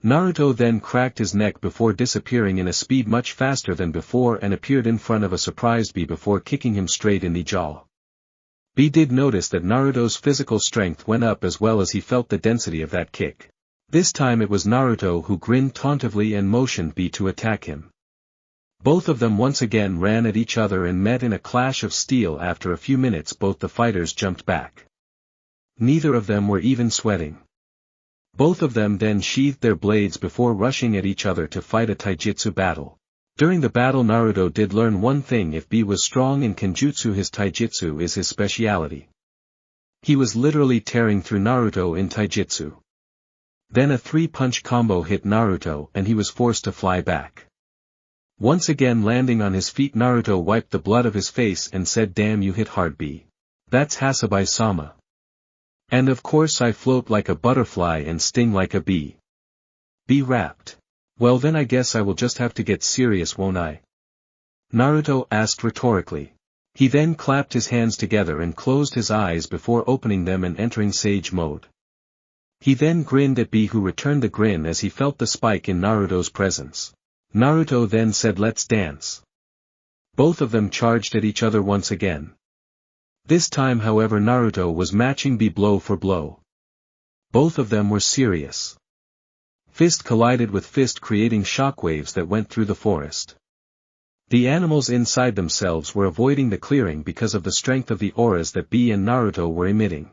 Naruto then cracked his neck before disappearing in a speed much faster than before and appeared in front of a surprised Bee before kicking him straight in the jaw. Bee did notice that Naruto's physical strength went up as well as he felt the density of that kick. This time it was Naruto who grinned tauntively and motioned Bee to attack him. Both of them once again ran at each other and met in a clash of steel. After a few minutes both the fighters jumped back. Neither of them were even sweating. Both of them then sheathed their blades before rushing at each other to fight a taijutsu battle. During the battle Naruto did learn one thing: if Bee was strong in kenjutsu, his taijutsu is his speciality. He was literally tearing through Naruto in taijutsu. Then a 3-punch combo hit Naruto and he was forced to fly back. Once again landing on his feet, Naruto wiped the blood of his face and said, "Damn, you hit hard, Bee. That's Hasabai-sama. And of course I float like a butterfly and sting like a bee." Bee rapped. "Well then I guess I will just have to get serious, won't I?" Naruto asked rhetorically. He then clapped his hands together and closed his eyes before opening them and entering sage mode. He then grinned at Bee, who returned the grin as he felt the spike in Naruto's presence. Naruto then said, "Let's dance." Both of them charged at each other once again. This time however Naruto was matching Bee blow for blow. Both of them were serious. Fist collided with fist, creating shockwaves that went through the forest. The animals inside themselves were avoiding the clearing because of the strength of the auras that B and Naruto were emitting.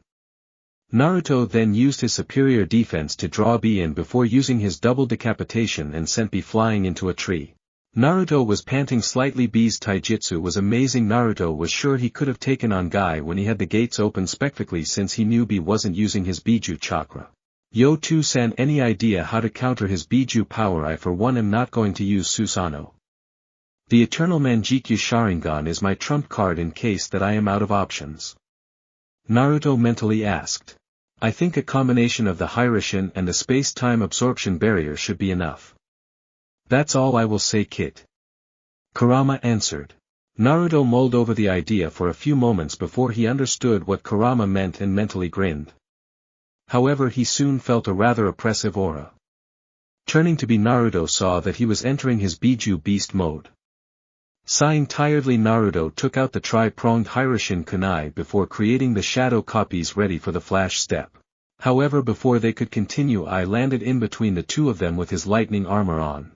Naruto then used his superior defense to draw B in before using his double decapitation and sent B flying into a tree. Naruto was panting slightly. B's taijutsu was amazing. Naruto was sure he could have taken on Guy when he had the gates open spectacularly, since he knew B wasn't using his Biju chakra. Yo Tu-san, any idea how to counter his Biju power? I for one am not going to use Susanoo. The Eternal Manjikyu Sharingan is my trump card in case that I am out of options. Naruto mentally asked. I think a combination of the Hiraishin and the space-time absorption barrier should be enough. That's all I will say, Kit. Kurama answered. Naruto mulled over the idea for a few moments before he understood what Kurama meant and mentally grinned. However, he soon felt a rather oppressive aura. Turning to B, Naruto saw that he was entering his Biju beast mode. Sighing tiredly, Naruto took out the tri-pronged Hiraishin kunai before creating the shadow copies ready for the flash step. However, before they could continue, I landed in between the two of them with his lightning armor on.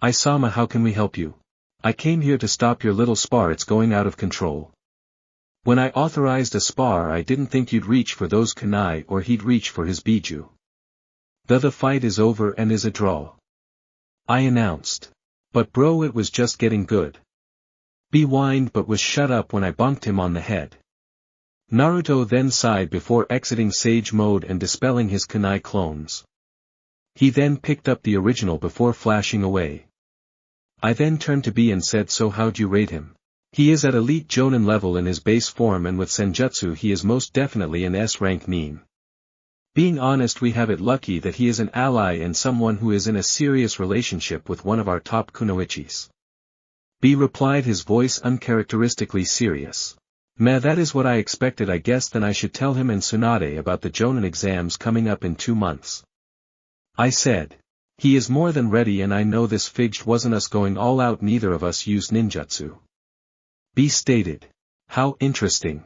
Isama, how can we help you? I came here to stop your little spar, it's going out of control. When I authorized a spar, I didn't think you'd reach for those kunai or he'd reach for his Biju. The fight is over and is a draw. I announced. But bro, it was just getting good. B whined but was shut up when I bonked him on the head. Naruto then sighed before exiting Sage mode and dispelling his kunai clones. He then picked up the original before flashing away. I then turned to B and said, so how'd you rate him? He is at elite Jonin level in his base form, and with Senjutsu he is most definitely an S-rank meme. Being honest, we have it lucky that he is an ally and someone who is in a serious relationship with one of our top kunoichis. B replied, his voice uncharacteristically serious. Meh, that is what I expected. I guess then I should tell him and Tsunade about the Jonin exams coming up in 2 months. I said. He is more than ready, and I know this figed wasn't us going all out, neither of us used ninjutsu. B stated. How interesting.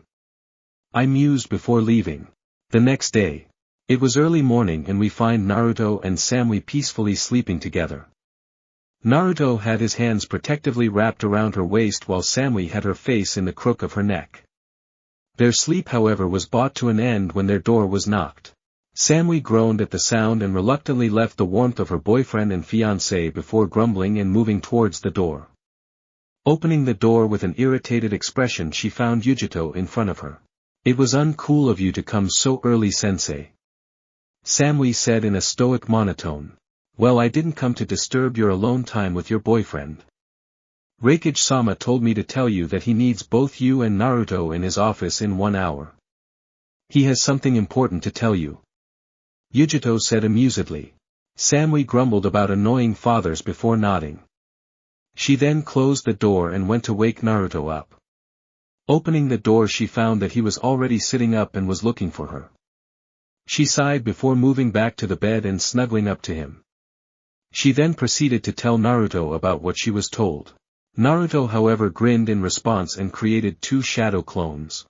I mused before leaving. The next day. It was early morning and we find Naruto and Samui peacefully sleeping together. Naruto had his hands protectively wrapped around her waist while Samui had her face in the crook of her neck. Their sleep, however, was brought to an end when their door was knocked. Samui groaned at the sound and reluctantly left the warmth of her boyfriend and fiancé before grumbling and moving towards the door. Opening the door with an irritated expression, she found Yujito in front of her. It was uncool of you to come so early, sensei. Samui said in a stoic monotone. Well, I didn't come to disturb your alone time with your boyfriend. Reikage-sama told me to tell you that he needs both you and Naruto in his office in 1 hour. He has something important to tell you. Yujito said amusedly. Samui grumbled about annoying fathers before nodding. She then closed the door and went to wake Naruto up. Opening the door, she found that he was already sitting up and was looking for her. She sighed before moving back to the bed and snuggling up to him. She then proceeded to tell Naruto about what she was told. Naruto, however, grinned in response and created 2 shadow clones.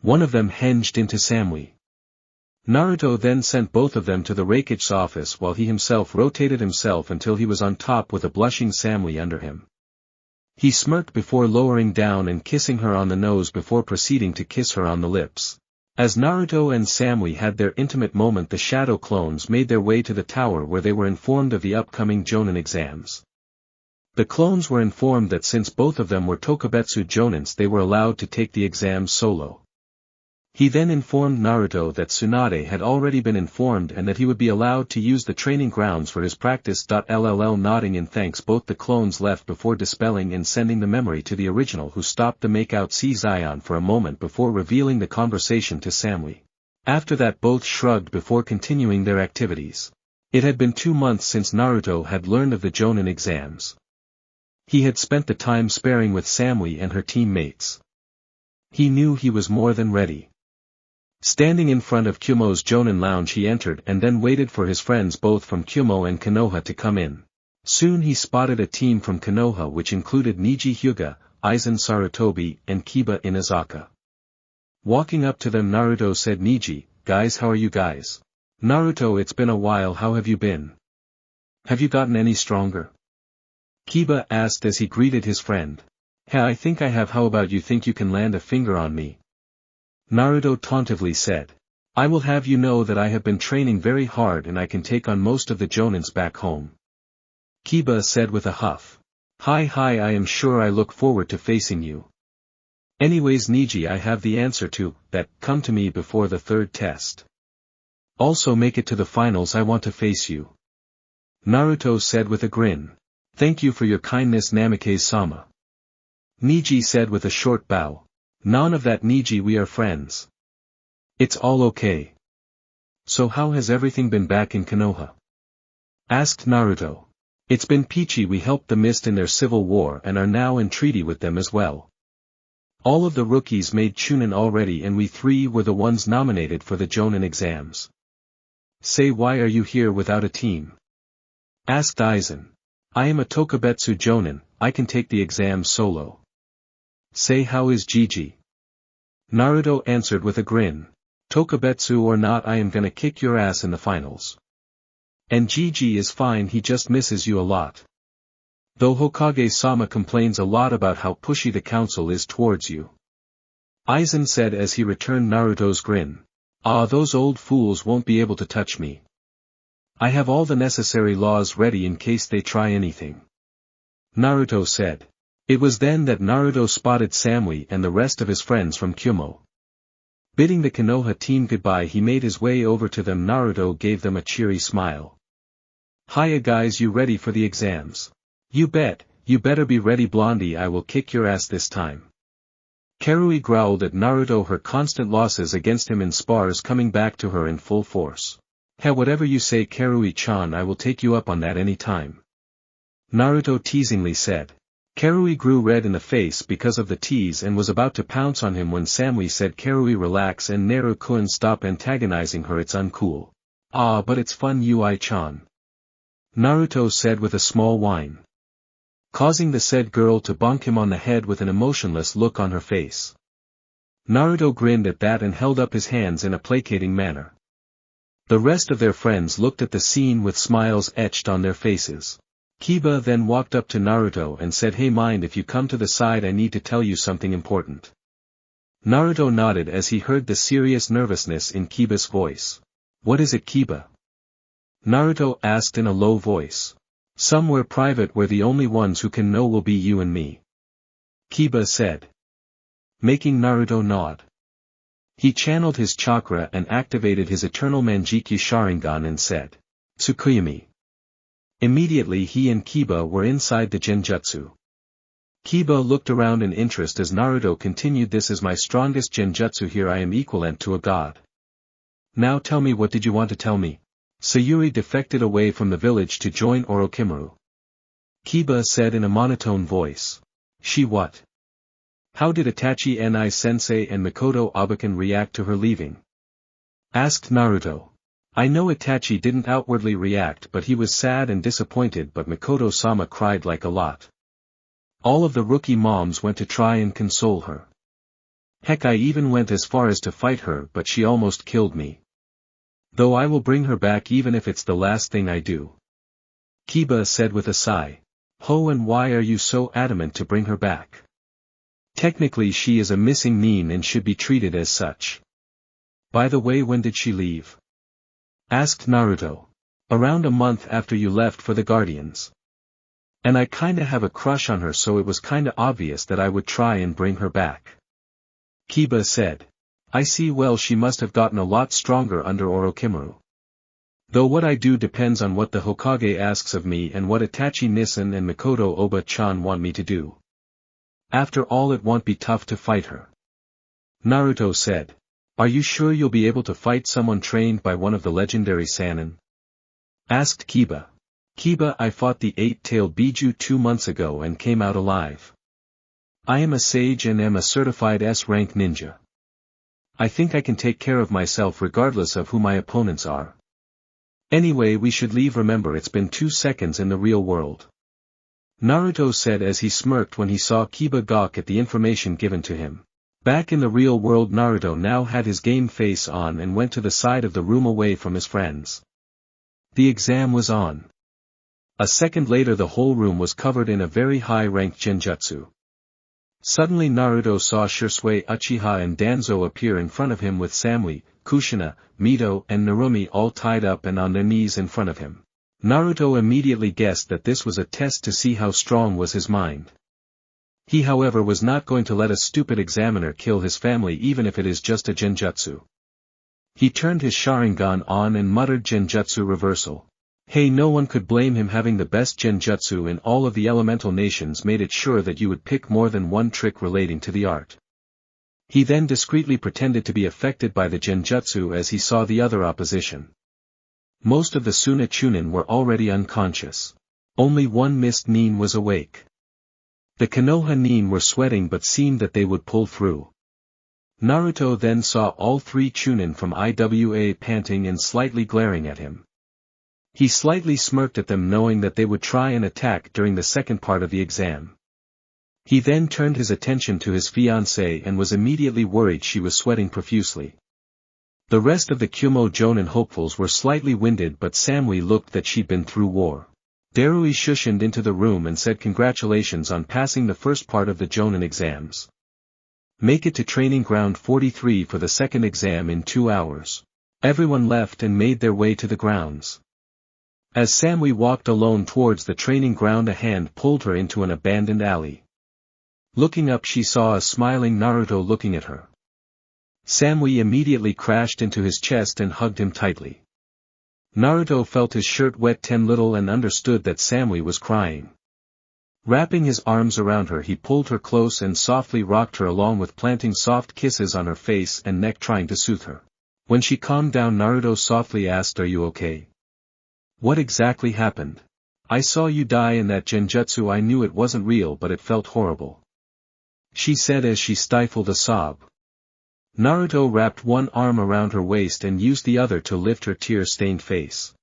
One of them hinged into Samui. Naruto then sent both of them to the Reikage's office while he himself rotated himself until he was on top with a blushing Samui under him. He smirked before lowering down and kissing her on the nose before proceeding to kiss her on the lips. As Naruto and Samui had their intimate moment, the shadow clones made their way to the tower where they were informed of the upcoming Jonin exams. The clones were informed that since both of them were Tokubetsu Jonins, they were allowed to take the exams solo. He then informed Naruto that Tsunade had already been informed and that he would be allowed to use the training grounds for his practice. LLL nodding in thanks, both the clones left before dispelling and sending the memory to the original, who stopped the makeout Zion for a moment before revealing the conversation to Samui. After that, both shrugged before continuing their activities. It had been 2 months since Naruto had learned of the Jonin exams. He had spent the time sparring with Samui and her teammates. He knew he was more than ready. Standing in front of Kumo's Jonin lounge, he entered and then waited for his friends both from Kumo and Konoha to come in. Soon he spotted a team from Konoha which included Niji Hyuga, Aizen Sarutobi, and Kiba Inazaka. Walking up to them, Naruto said, Niji, guys, how are you guys? Naruto, it's been a while, how have you been? Have you gotten any stronger? Kiba asked as he greeted his friend. Hey, I think I have. How about you? Think you can land a finger on me? Naruto tauntively said. I will have you know that I have been training very hard and I can take on most of the Jonins back home. Kiba said with a huff. Hi, I am sure I look forward to facing you. Anyways, Niji, I have the answer to that. Come to me before the third test. Also make it to the finals. I want to face you. Naruto said with a grin. Thank you for your kindness, Namikaze-sama. Niji said with a short bow. None of that, Niji, we are friends. It's all okay. So how has everything been back in Konoha? Asked Naruto. It's been peachy. We helped the Mist in their civil war and are now in treaty with them as well. All of the rookies made Chunin already and we three were the ones nominated for the Jonin exams. Say, why are you here without a team? Asked Aizen. I am a Tokubetsu Jonin, I can take the exam solo. Say, how is Gigi? Naruto answered with a grin. Tokubetsu or not, I am gonna kick your ass in the finals. And Gigi is fine, he just misses you a lot. Though Hokage-sama complains a lot about how pushy the council is towards you. Aizen said as he returned Naruto's grin. Ah, those old fools won't be able to touch me. I have all the necessary laws ready in case they try anything. Naruto said. It was then that Naruto spotted Samui and the rest of his friends from Kyumo. Bidding the Konoha team goodbye, he made his way over to them. Naruto gave them a cheery smile. Hiya guys, you ready for the exams? You bet, you better be ready Blondie, I will kick your ass this time. Karui growled at Naruto, her constant losses against him in spars coming back to her in full force. Hey, whatever you say Karui-chan, I will take you up on that any time. Naruto teasingly said. Karui grew red in the face because of the tease and was about to pounce on him when Samui said, Karui, relax and Naru-kun, stop antagonizing her, it's uncool. Ah, but it's fun, Ui-chan. Naruto said with a small whine. Causing the said girl to bonk him on the head with an emotionless look on her face. Naruto grinned at that and held up his hands in a placating manner. The rest of their friends looked at the scene with smiles etched on their faces. Kiba then walked up to Naruto and said, hey, mind if you come to the side, I need to tell you something important. Naruto nodded as he heard the serious nervousness in Kiba's voice. What is it, Kiba? Naruto asked in a low voice. Somewhere private where the only ones who can know will be you and me. Kiba said. Making Naruto nod. He channeled his chakra and activated his eternal Manjiki Sharingan and said. Tsukuyami. Immediately he and Kiba were inside the Genjutsu. Kiba looked around in interest as Naruto continued, this is my strongest Genjutsu, here I am equivalent to a god. Now tell me, what did you want to tell me? Sayuri defected away from the village to join Orochimaru. Kiba said in a monotone voice. She what? How did Itachi Ni Sensei and Mikoto Abakan react to her leaving? Asked Naruto. I know Itachi didn't outwardly react, but he was sad and disappointed, but Mikoto-sama cried like a lot. All of the rookie moms went to try and console her. Heck, I even went as far as to fight her, but she almost killed me. Though I will bring her back even if it's the last thing I do. Kiba said with a sigh. Ho, and why are you so adamant to bring her back? Technically she is a missing nin and should be treated as such. By the way, when did she leave? Asked Naruto. Around a month after you left for the Guardians. And I kinda have a crush on her, so it was kinda obvious that I would try and bring her back. Kiba said. I see, well she must have gotten a lot stronger under Orochimaru. Though what I do depends on what the Hokage asks of me and what Itachi Nissen and Mikoto Oba-chan want me to do. After all, it won't be tough to fight her. Naruto said. Are you sure you'll be able to fight someone trained by one of the legendary Sannin? Asked Kiba. Kiba, I fought the 8-tailed Biju 2 months ago and came out alive. I am a sage and am a certified S-rank ninja. I think I can take care of myself regardless of who my opponents are. Anyway, we should leave, remember it's been 2 seconds in the real world. Naruto said as he smirked when he saw Kiba gawk at the information given to him. Back in the real world, Naruto now had his game face on and went to the side of the room away from his friends. The exam was on. A second later the whole room was covered in a very high-ranked genjutsu. Suddenly Naruto saw Shisui, Uchiha and Danzo appear in front of him with Samui, Kushina, Mito and Narumi all tied up and on their knees in front of him. Naruto immediately guessed that this was a test to see how strong was his mind. He however was not going to let a stupid examiner kill his family even if it is just a genjutsu. He turned his Sharingan on and muttered genjutsu reversal. Hey, no one could blame him. Having the best genjutsu in all of the elemental nations made it sure that you would pick more than one trick relating to the art. He then discreetly pretended to be affected by the genjutsu as he saw the other opposition. Most of the Suna Chunin were already unconscious. Only one mist nin was awake. The Konoha nin were sweating but seemed that they would pull through. Naruto then saw all three Chunin from Iwa panting and slightly glaring at him. He slightly smirked at them knowing that they would try and attack during the second part of the exam. He then turned his attention to his fiancée and was immediately worried she was sweating profusely. The rest of the Kyumo Jonin hopefuls were slightly winded but Samui looked that she'd been through war. Darui shushined into the room and said congratulations on passing the first part of the Jonin exams. Make it to training ground 43 for the second exam in 2 hours. Everyone left and made their way to the grounds. As Samui walked alone towards the training ground, a hand pulled her into an abandoned alley. Looking up she saw a smiling Naruto looking at her. Samui immediately crashed into his chest and hugged him tightly. Naruto felt his shirt wet 10 little and understood that Samui was crying. Wrapping his arms around her he pulled her close and softly rocked her along with planting soft kisses on her face and neck trying to soothe her. When she calmed down Naruto softly asked, "Are you okay? What exactly happened? I saw you die in that genjutsu. I knew it wasn't real but it felt horrible," she said as she stifled a sob. Naruto wrapped one arm around her waist and used the other to lift her tear-stained face.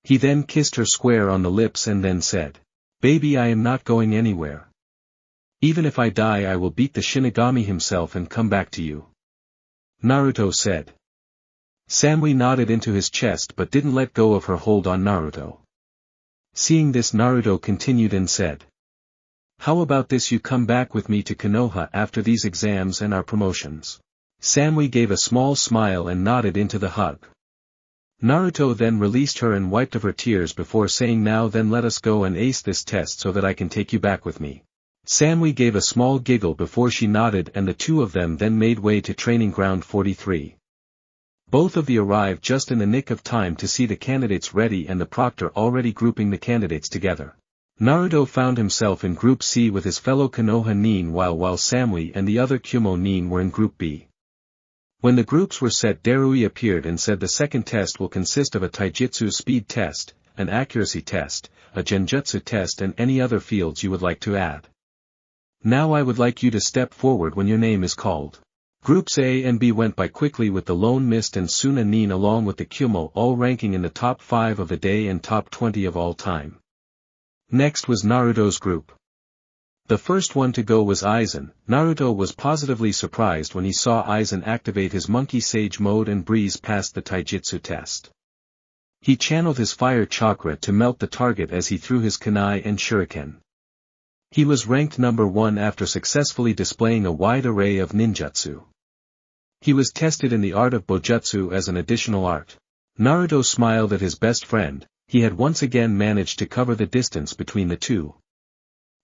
He then kissed her square on the lips and then said, "Baby, I am not going anywhere. Even if I die I will beat the Shinigami himself and come back to you," Naruto said. Samui nodded into his chest but didn't let go of her hold on Naruto. Seeing this, Naruto continued and said, "How about this, you come back with me to Konoha after these exams and our promotions?" Samui gave a small smile and nodded into the hug. Naruto then released her and wiped off her tears before saying, "Now then let us go and ace this test so that I can take you back with me." Samui gave a small giggle before she nodded and the two of them then made way to training ground 43. Both of them arrived just in the nick of time to see the candidates ready and the proctor already grouping the candidates together. Naruto found himself in Group C with his fellow Konoha nin while Samui and the other Kyumo nin were in Group B. When the groups were set, Darui appeared and said the second test will consist of a taijutsu speed test, an accuracy test, a genjutsu test and any other fields you would like to add. Now I would like you to step forward when your name is called. Groups A and B went by quickly with the Lone Mist and Suna nin along with the Kyumo all ranking in the top 5 of the day and top 20 of all time. Next was Naruto's group. The first one to go was Aizen. Naruto was positively surprised when he saw Aizen activate his monkey sage mode and breeze past the taijutsu test. He channeled his fire chakra to melt the target as he threw his kunai and shuriken. He was ranked number 1 after successfully displaying a wide array of ninjutsu. He was tested in the art of bojutsu as an additional art. Naruto smiled at his best friend. He had once again managed to cover the distance between the two.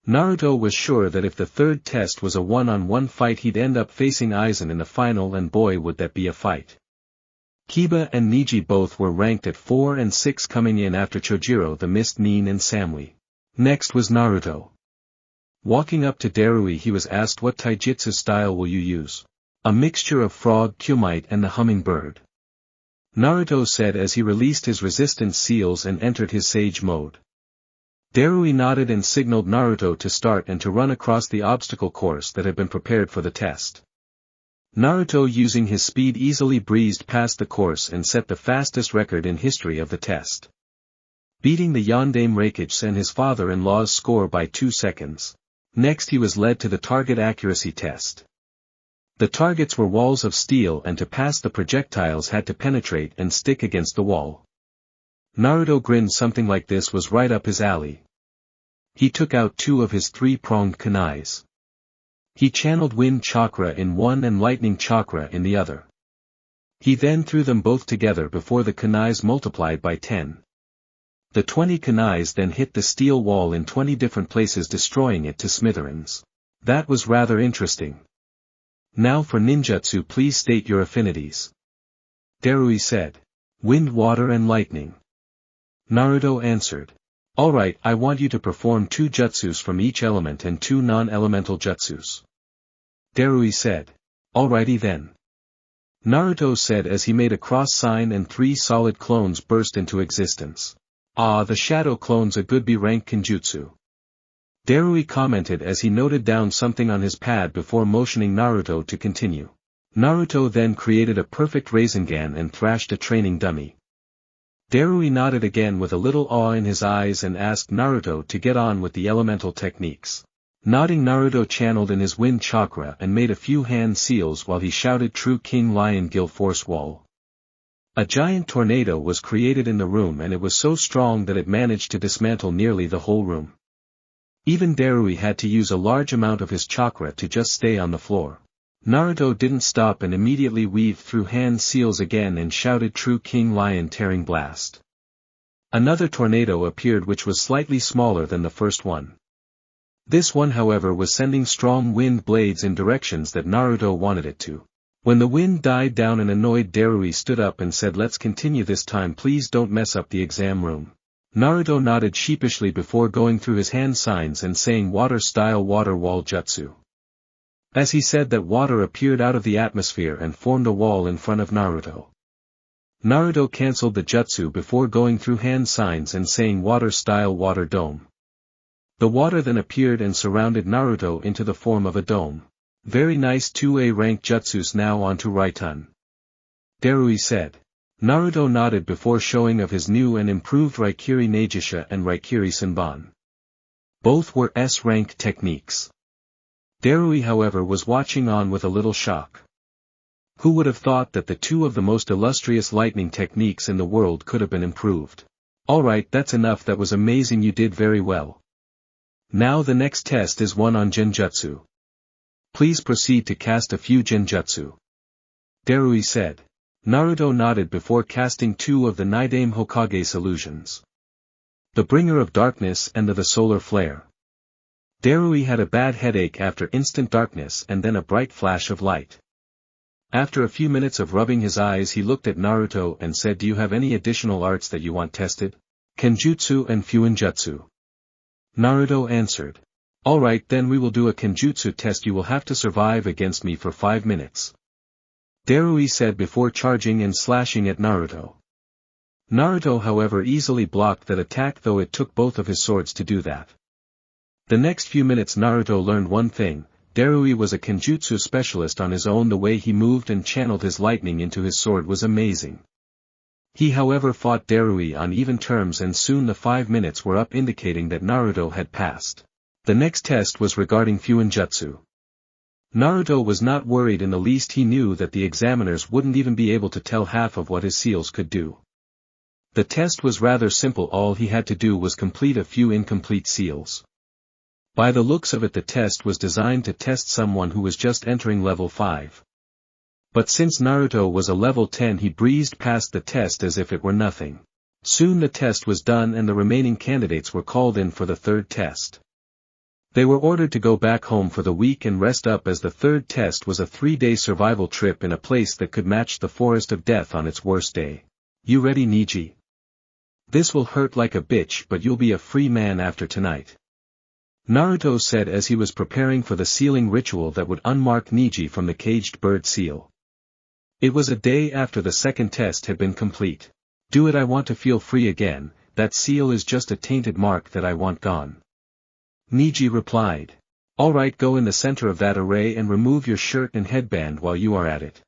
Naruto was sure that if the third test was a one-on-one fight he'd end up facing Aizen in the final, and boy would that be a fight. Kiba and Niji both were ranked at 4 and 6 coming in after Chojiro, the Mist nin and Samui. Next was Naruto. Walking up to Darui he was asked, "What taijutsu style will you use?" "A mixture of frog, kumite and the hummingbird," Naruto said as he released his resistance seals and entered his sage mode. Darui nodded and signaled Naruto to start and to run across the obstacle course that had been prepared for the test. Naruto, using his speed, easily breezed past the course and set the fastest record in history of the test, beating the Yondaime Reikage and his father-in-law's score by 2 seconds. Next he was led to the target accuracy test. The targets were walls of steel, and to pass the projectiles had to penetrate and stick against the wall. Naruto grinned. Something like this was right up his alley. He took out 2 of his 3-pronged kunais. He channeled wind chakra in one and lightning chakra in the other. He then threw them both together before the kunais multiplied by 10. The 20 kunais then hit the steel wall in 20 different places, destroying it to smithereens. That was rather interesting. Now for ninjutsu, please state your affinities. Darui said. Wind, water and lightning. Naruto answered. Alright, I want you to perform 2 jutsus from each element and 2 non-elemental jutsus. Darui said. Alrighty then. Naruto said as he made a cross sign and 3 solid clones burst into existence. Ah, the shadow clone's a good B-rank kenjutsu. Darui commented as he noted down something on his pad before motioning Naruto to continue. Naruto then created a perfect Rasengan and thrashed a training dummy. Darui nodded again with a little awe in his eyes and asked Naruto to get on with the elemental techniques. Nodding, Naruto channeled in his wind chakra and made a few hand seals while he shouted True King Lion Gill Force Wall. A giant tornado was created in the room, and it was so strong that it managed to dismantle nearly the whole room. Even Darui had to use a large amount of his chakra to just stay on the floor. Naruto didn't stop and immediately weaved through hand seals again and shouted True King Lion Tearing Blast. Another tornado appeared which was slightly smaller than the first one. This one, however, was sending strong wind blades in directions that Naruto wanted it to. When the wind died down, an annoyed Darui stood up and said, let's continue this time, please don't mess up the exam room. Naruto nodded sheepishly before going through his hand signs and saying water-style water wall jutsu. As he said that, water appeared out of the atmosphere and formed a wall in front of Naruto. Naruto cancelled the jutsu before going through hand signs and saying water-style water dome. The water then appeared and surrounded Naruto into the form of a dome. Very nice 2A rank jutsus. Now on to Raitun. Darui said. Naruto nodded before showing of his new and improved Raikiri Negisha and Raikiri Senbon. Both were S-rank techniques. Darui, however, was watching on with a little shock. Who would have thought that the 2 of the most illustrious lightning techniques in the world could have been improved? Alright, that's enough. That was amazing, you did very well. Now the next test is one on Genjutsu. Please proceed to cast a few Genjutsu. Darui said. Naruto nodded before casting 2 of the Nidaime Hokage's illusions. The Bringer of Darkness and the Solar Flare. Darui had a bad headache after instant darkness and then a bright flash of light. After a few minutes of rubbing his eyes, he looked at Naruto and said, do you have any additional arts that you want tested? Kenjutsu and Fuinjutsu. Naruto answered. Alright, then we will do a Kenjutsu test. You will have to survive against me for 5 minutes. Darui said before charging and slashing at Naruto. Naruto, however, easily blocked that attack, though it took both of his swords to do that. The next few minutes Naruto learned one thing: Darui was a Kenjutsu specialist on his own. The way he moved and channeled his lightning into his sword was amazing. He, however, fought Darui on even terms, and soon the 5 minutes were up, indicating that Naruto had passed. The next test was regarding Fuinjutsu. Naruto was not worried in the least. He knew that the examiners wouldn't even be able to tell half of what his seals could do. The test was rather simple. All he had to do was complete a few incomplete seals. By the looks of it, the test was designed to test someone who was just entering level 5. But since Naruto was a level 10, he breezed past the test as if it were nothing. Soon the test was done and the remaining candidates were called in for the 3rd test. They were ordered to go back home for the week and rest up, as the 3rd test was a 3-day survival trip in a place that could match the Forest of Death on its worst day. You ready, Niji? This will hurt like a bitch, but you'll be a free man after tonight. Naruto said as he was preparing for the sealing ritual that would unmark Niji from the caged bird seal. It was a day after the 2nd test had been complete. Do it, I want to feel free again. That seal is just a tainted mark that I want gone. Niji replied. Alright, go in the center of that array and remove your shirt and headband while you are at it.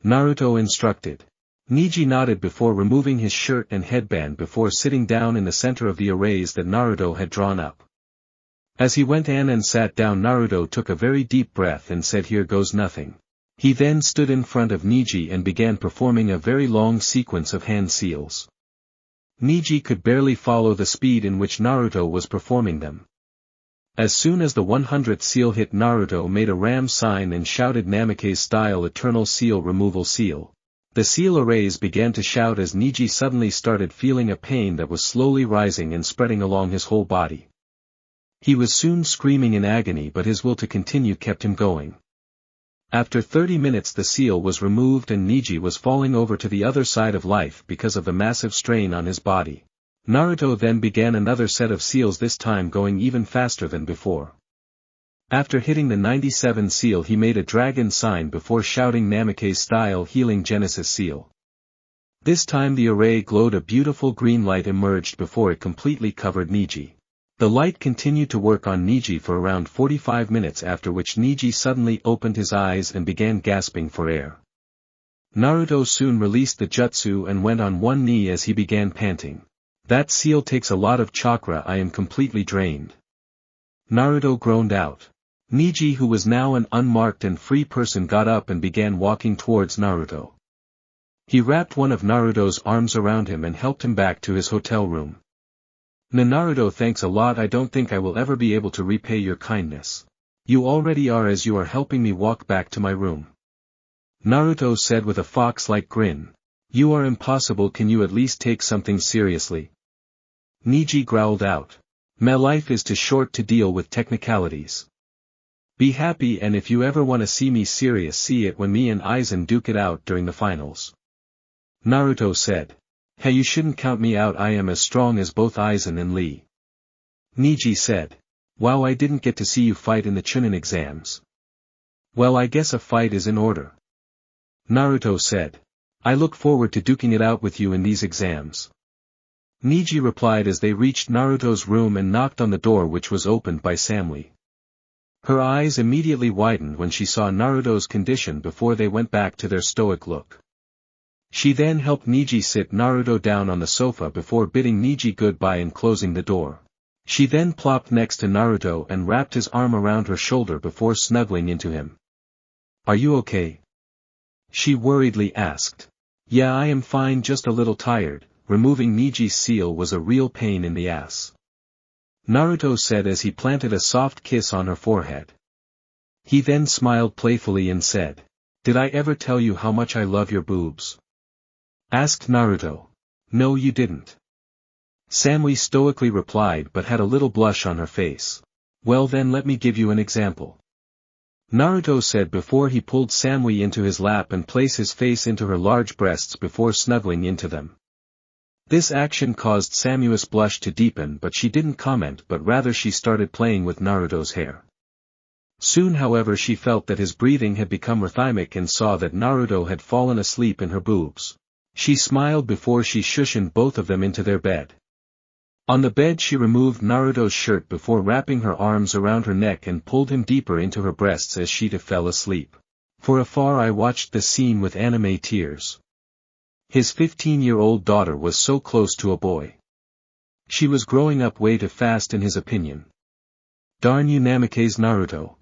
Naruto instructed. Niji nodded before removing his shirt and headband before sitting down in the center of the arrays that Naruto had drawn up. As he went in and sat down, Naruto took a very deep breath and said, "Here goes nothing." He then stood in front of Niji and began performing a very long sequence of hand seals. Niji could barely follow the speed in which Naruto was performing them. As soon as the 100th seal hit, Naruto made a ram sign and shouted Namake's style, "Eternal Seal Removal Seal." The seal arrays began to shout as Niji suddenly started feeling a pain that was slowly rising and spreading along his whole body. He was soon screaming in agony, but his will to continue kept him going. After 30 minutes the seal was removed and Niji was falling over to the other side of life because of the massive strain on his body. Naruto then began another set of seals, this time going even faster than before. After hitting the 97th seal he made a dragon sign before shouting Namake's style Healing Genesis Seal. This time the array glowed, a beautiful green light emerged before it completely covered Niji. The light continued to work on Niji for around 45 minutes, after which Niji suddenly opened his eyes and began gasping for air. Naruto soon released the jutsu and went on one knee as he began panting. "That seal takes a lot of chakra, I am completely drained." Naruto groaned out. Niji, who was now an unmarked and free person, got up and began walking towards Naruto. He wrapped one of Naruto's arms around him and helped him back to his hotel room. "Naruto, thanks a lot. I don't think I will ever be able to repay your kindness. You already are, as you are helping me walk back to my room," Naruto said with a fox-like grin. "You are impossible, can you at least take something seriously?" Niji growled out. "My life is too short to deal with technicalities. Be happy, and if you ever want to see me serious, see it when me and Aizen duke it out during the finals," Naruto said. "Hey, you shouldn't count me out, I am as strong as both Aizen and Lee," Niji said. "Wow, I didn't get to see you fight in the Chunin exams." "Well, I guess a fight is in order," Naruto said. "I look forward to duking it out with you in these exams," Niji replied as they reached Naruto's room and knocked on the door, which was opened by Samui. Her eyes immediately widened when she saw Naruto's condition before they went back to their stoic look. She then helped Niji sit Naruto down on the sofa before bidding Niji goodbye and closing the door. She then plopped next to Naruto and wrapped his arm around her shoulder before snuggling into him. "Are you okay?" she worriedly asked. "Yeah, I am fine, just a little tired." Removing Niji's seal was a real pain in the ass, Naruto said as he planted a soft kiss on her forehead. He then smiled playfully and said, "Did I ever tell you how much I love your boobs?" asked Naruto. "No, you didn't," Samui stoically replied, but had a little blush on her face. "Well then, let me give you an example," Naruto said before he pulled Samui into his lap and placed his face into her large breasts before snuggling into them. This action caused Samui's blush to deepen, but she didn't comment, but rather she started playing with Naruto's hair. Soon, however, she felt that his breathing had become rhythmic and saw that Naruto had fallen asleep in her boobs. She smiled before she cushioned both of them into their bed. On the bed she removed Naruto's shirt before wrapping her arms around her neck and pulled him deeper into her breasts as she fell asleep. For afar I watched the scene with anime tears. His 15-year-old daughter was so close to a boy. She was growing up way too fast in his opinion. Darn you, Namake's Naruto.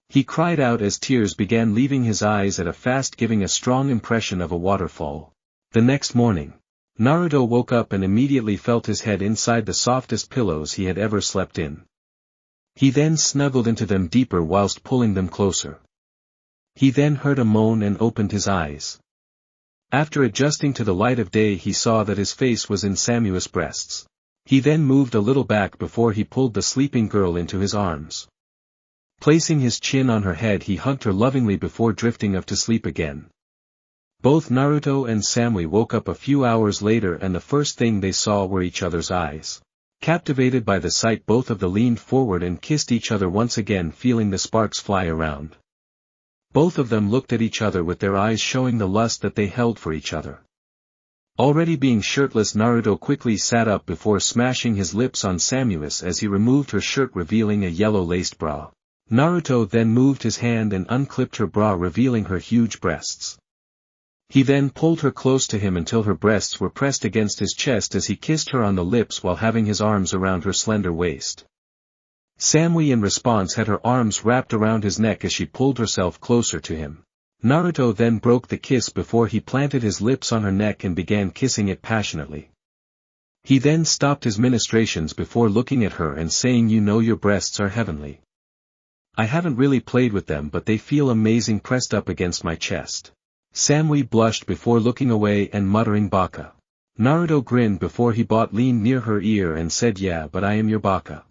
He cried out as tears began leaving his eyes at a fast, giving a strong impression of a waterfall. The next morning, Naruto woke up and immediately felt his head inside the softest pillows he had ever slept in. He then snuggled into them deeper whilst pulling them closer. He then heard a moan and opened his eyes. After adjusting to the light of day, he saw that his face was in Samui's breasts. He then moved a little back before he pulled the sleeping girl into his arms. Placing his chin on her head, he hugged her lovingly before drifting off to sleep again. Both Naruto and Samui woke up a few hours later, and the first thing they saw were each other's eyes. Captivated by the sight, both of them leaned forward and kissed each other once again, feeling the sparks fly around. Both of them looked at each other with their eyes showing the lust that they held for each other. Already being shirtless, Naruto quickly sat up before smashing his lips on Samui as he removed her shirt, revealing a yellow-laced bra. Naruto then moved his hand and unclipped her bra, revealing her huge breasts. He then pulled her close to him until her breasts were pressed against his chest as he kissed her on the lips while having his arms around her slender waist. Samui in response had her arms wrapped around his neck as she pulled herself closer to him. Naruto then broke the kiss before he planted his lips on her neck and began kissing it passionately. He then stopped his ministrations before looking at her and saying, "You know your breasts are heavenly. I haven't really played with them but they feel amazing pressed up against my chest." Samui blushed before looking away and muttering "Baka." Naruto grinned before he leaned near her ear and said, "Yeah, but I am your Baka."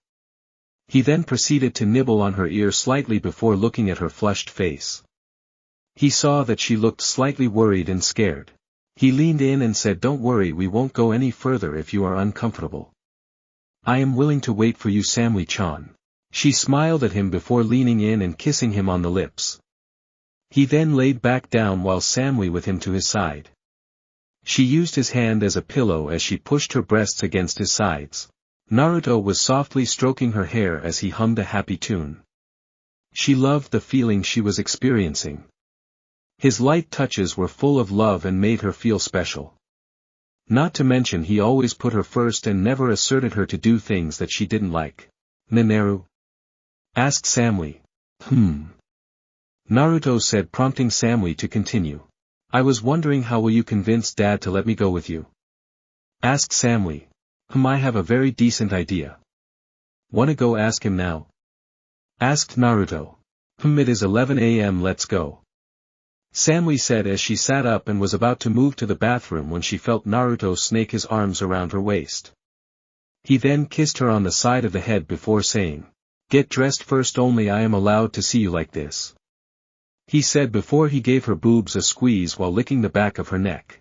He then proceeded to nibble on her ear slightly before looking at her flushed face. He saw that she looked slightly worried and scared. He leaned in and said, "Don't worry, we won't go any further if you are uncomfortable. I am willing to wait for you, Samui-chan." She smiled at him before leaning in and kissing him on the lips. He then laid back down while Samui with him to his side. She used his hand as a pillow as she pushed her breasts against his sides. Naruto was softly stroking her hair as he hummed a happy tune. She loved the feeling she was experiencing. His light touches were full of love and made her feel special. Not to mention he always put her first and never asserted her to do things that she didn't like. "Naneru?" asked Samui. Naruto said, prompting Samui to continue. "I was wondering how will you convince Dad to let me go with you?" asked Samui. "I have a very decent idea." "Wanna go ask him now?" asked Naruto. It is 11 a.m. let's go." Samui said as she sat up and was about to move to the bathroom when she felt Naruto snake his arms around her waist. He then kissed her on the side of the head before saying, "Get dressed first, only I am allowed to see you like this," he said before he gave her boobs a squeeze while licking the back of her neck.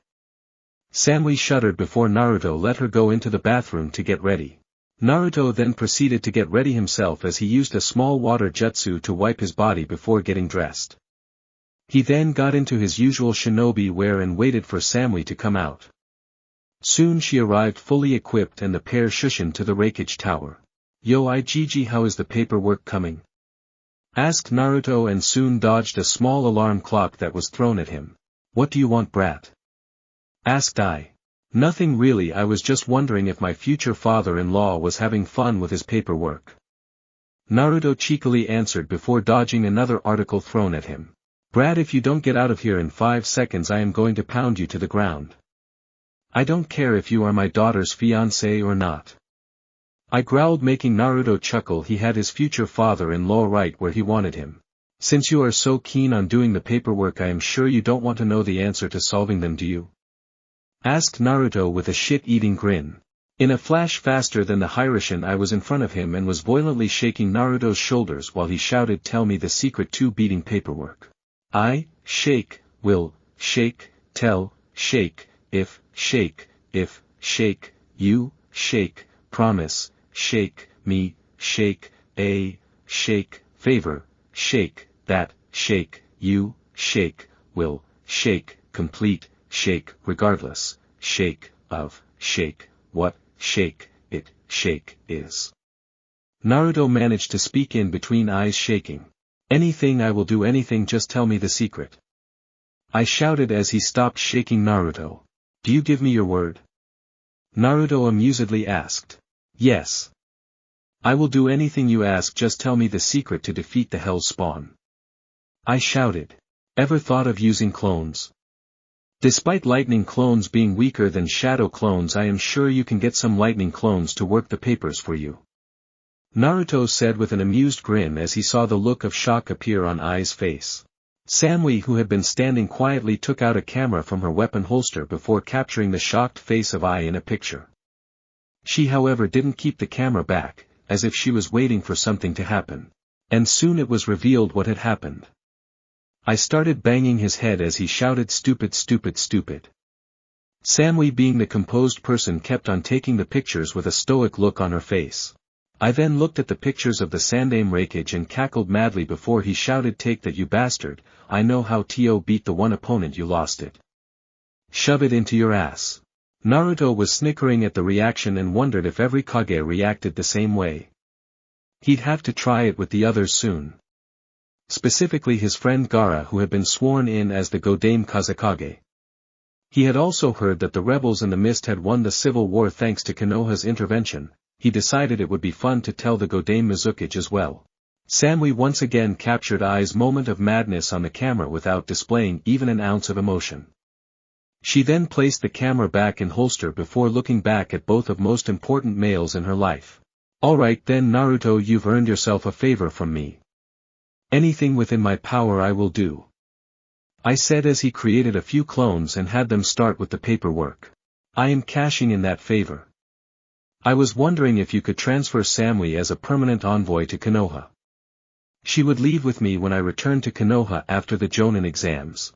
Samui shuddered before Naruto let her go into the bathroom to get ready. Naruto then proceeded to get ready himself as he used a small water jutsu to wipe his body before getting dressed. He then got into his usual shinobi wear and waited for Samui to come out. Soon she arrived fully equipped and the pair shushined to the Raikage Tower. "Yo Igigi, how is the paperwork coming?" asked Naruto and soon dodged a small alarm clock that was thrown at him. "What do you want, brat?" asked I. "Nothing really, I was just wondering if my future father-in-law was having fun with his paperwork," Naruto cheekily answered before dodging another article thrown at him. "Brat, if you don't get out of here in 5 seconds I am going to pound you to the ground. I don't care if you are my daughter's fiancé or not," I growled, making Naruto chuckle. He had his future father-in-law right where he wanted him. "Since you are so keen on doing the paperwork, I am sure you don't want to know the answer to solving them, do you?" asked Naruto with a shit-eating grin. In a flash faster than the Hiraishin, I was in front of him and was violently shaking Naruto's shoulders while he shouted, "Tell me the secret to beating paperwork." "I, shake, will, shake, tell, shake, if, you, shake, promise, shake, me, shake, a, shake, favor, shake, that, shake, you, shake, will, shake, complete, shake, regardless, shake, of, shake, what, shake, it, shake, is." Naruto managed to speak in between eyes shaking. "Anything, I will do anything, just tell me the secret," I shouted as he stopped shaking Naruto. "Do you give me your word?" Naruto amusedly asked. "Yes. I will do anything you ask, just tell me the secret to defeat the Hell's Spawn," I shouted. "Ever thought of using clones? Despite lightning clones being weaker than shadow clones, I am sure you can get some lightning clones to work the papers for you," Naruto said with an amused grin as he saw the look of shock appear on Ai's face. Samui, who had been standing quietly, took out a camera from her weapon holster before capturing the shocked face of Ai in a picture. She however didn't keep the camera back, as if she was waiting for something to happen. And soon it was revealed what had happened. I started banging his head as he shouted, "Stupid, stupid, stupid." Samui, being the composed person, kept on taking the pictures with a stoic look on her face. I then looked at the pictures of the Sandaime Raikage and cackled madly before he shouted, "Take that, you bastard, I know how to beat the one opponent you lost it. Shove it into your ass." Naruto was snickering at the reaction and wondered if every Kage reacted the same way. He'd have to try it with the others soon. Specifically his friend Gaara, who had been sworn in as the Godame Kazekage. He had also heard that the rebels in the mist had won the civil war thanks to Konoha's intervention, he decided it would be fun to tell the Godame Mizukic as well. Samui once again captured Ai's moment of madness on the camera without displaying even an ounce of emotion. She then placed the camera back in holster before looking back at both of most important males in her life. Alright then Naruto, you've earned yourself a favor from me. Anything within my power I will do. I said as he created a few clones and had them start with the paperwork. I am cashing in that favor. I was wondering if you could transfer Samui as a permanent envoy to Konoha. She would leave with me when I return to Konoha after the Jonin exams.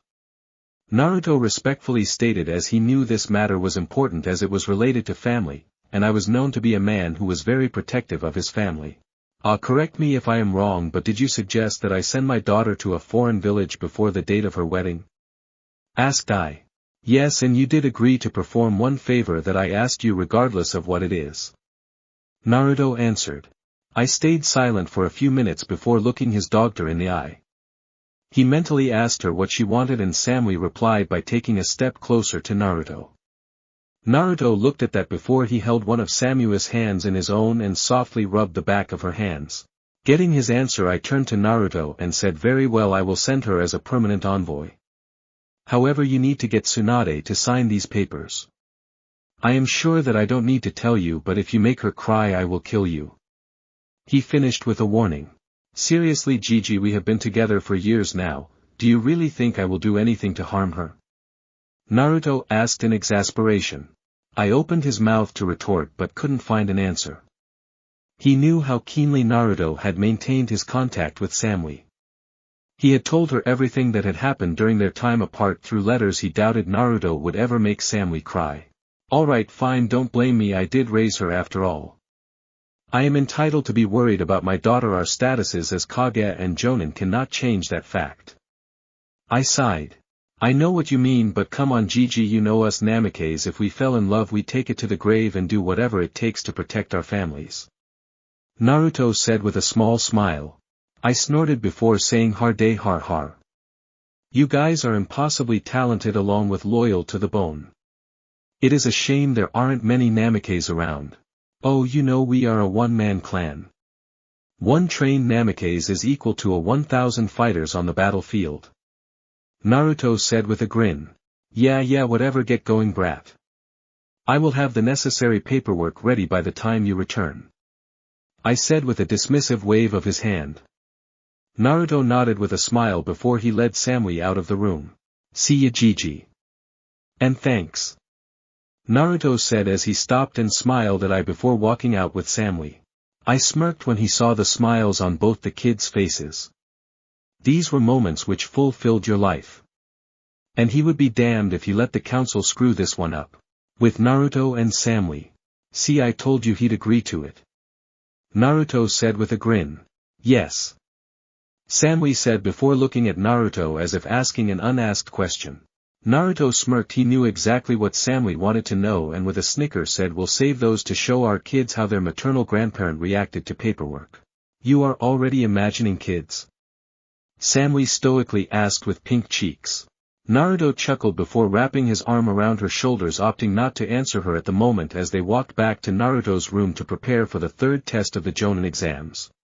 Naruto respectfully stated as he knew this matter was important as it was related to family, and I was known to be a man who was very protective of his family. Correct me if I am wrong, but did you suggest that I send my daughter to a foreign village before the date of her wedding? Asked I. Yes, and you did agree to perform one favor that I asked you regardless of what it is. Naruto answered. I stayed silent for a few minutes before looking his daughter in the eye. He mentally asked her what she wanted and Samui replied by taking a step closer to Naruto. Naruto looked at that before he held one of Samui's hands in his own and softly rubbed the back of her hands. Getting his answer, I turned to Naruto and said, very well, I will send her as a permanent envoy. However, you need to get Tsunade to sign these papers. I am sure that I don't need to tell you, but if you make her cry I will kill you. He finished with a warning. Seriously Gigi, we have been together for years now, do you really think I will do anything to harm her? Naruto asked in exasperation. I opened his mouth to retort but couldn't find an answer. He knew how keenly Naruto had maintained his contact with Samui. He had told her everything that had happened during their time apart through letters. He doubted Naruto would ever make Samui cry. Alright fine, don't blame me, I did raise her after all. I am entitled to be worried about my daughter. Our statuses as Kage and Jonin cannot change that fact. I sighed. I know what you mean, but come on Gigi, you know us Namikes, if we fell in love we take it to the grave and do whatever it takes to protect our families. Naruto said with a small smile. I snorted before saying har day har har. You guys are impossibly talented along with loyal to the bone. It is a shame there aren't many Namikes around. Oh, you know we are a one-man clan. One trained Namikes is equal to a 1,000 fighters on the battlefield. Naruto said with a grin. Yeah whatever, get going brat. I will have the necessary paperwork ready by the time you return. I said with a dismissive wave of his hand. Naruto nodded with a smile before he led Samui out of the room. See ya Gigi. And thanks. Naruto said as he stopped and smiled at I before walking out with Samui. I smirked when he saw the smiles on both the kids' faces. These were moments which fulfilled your life. And he would be damned if he let the council screw this one up. With Naruto and Samui. See, I told you he'd agree to it. Naruto said with a grin. Yes. Samui said before looking at Naruto as if asking an unasked question. Naruto smirked. He knew exactly what Samui wanted to know and with a snicker said, we'll save those to show our kids how their maternal grandparent reacted to paperwork. You are already imagining kids? Samui stoically asked with pink cheeks. Naruto chuckled before wrapping his arm around her shoulders, opting not to answer her at the moment as they walked back to Naruto's room to prepare for the third test of the Jonin exams.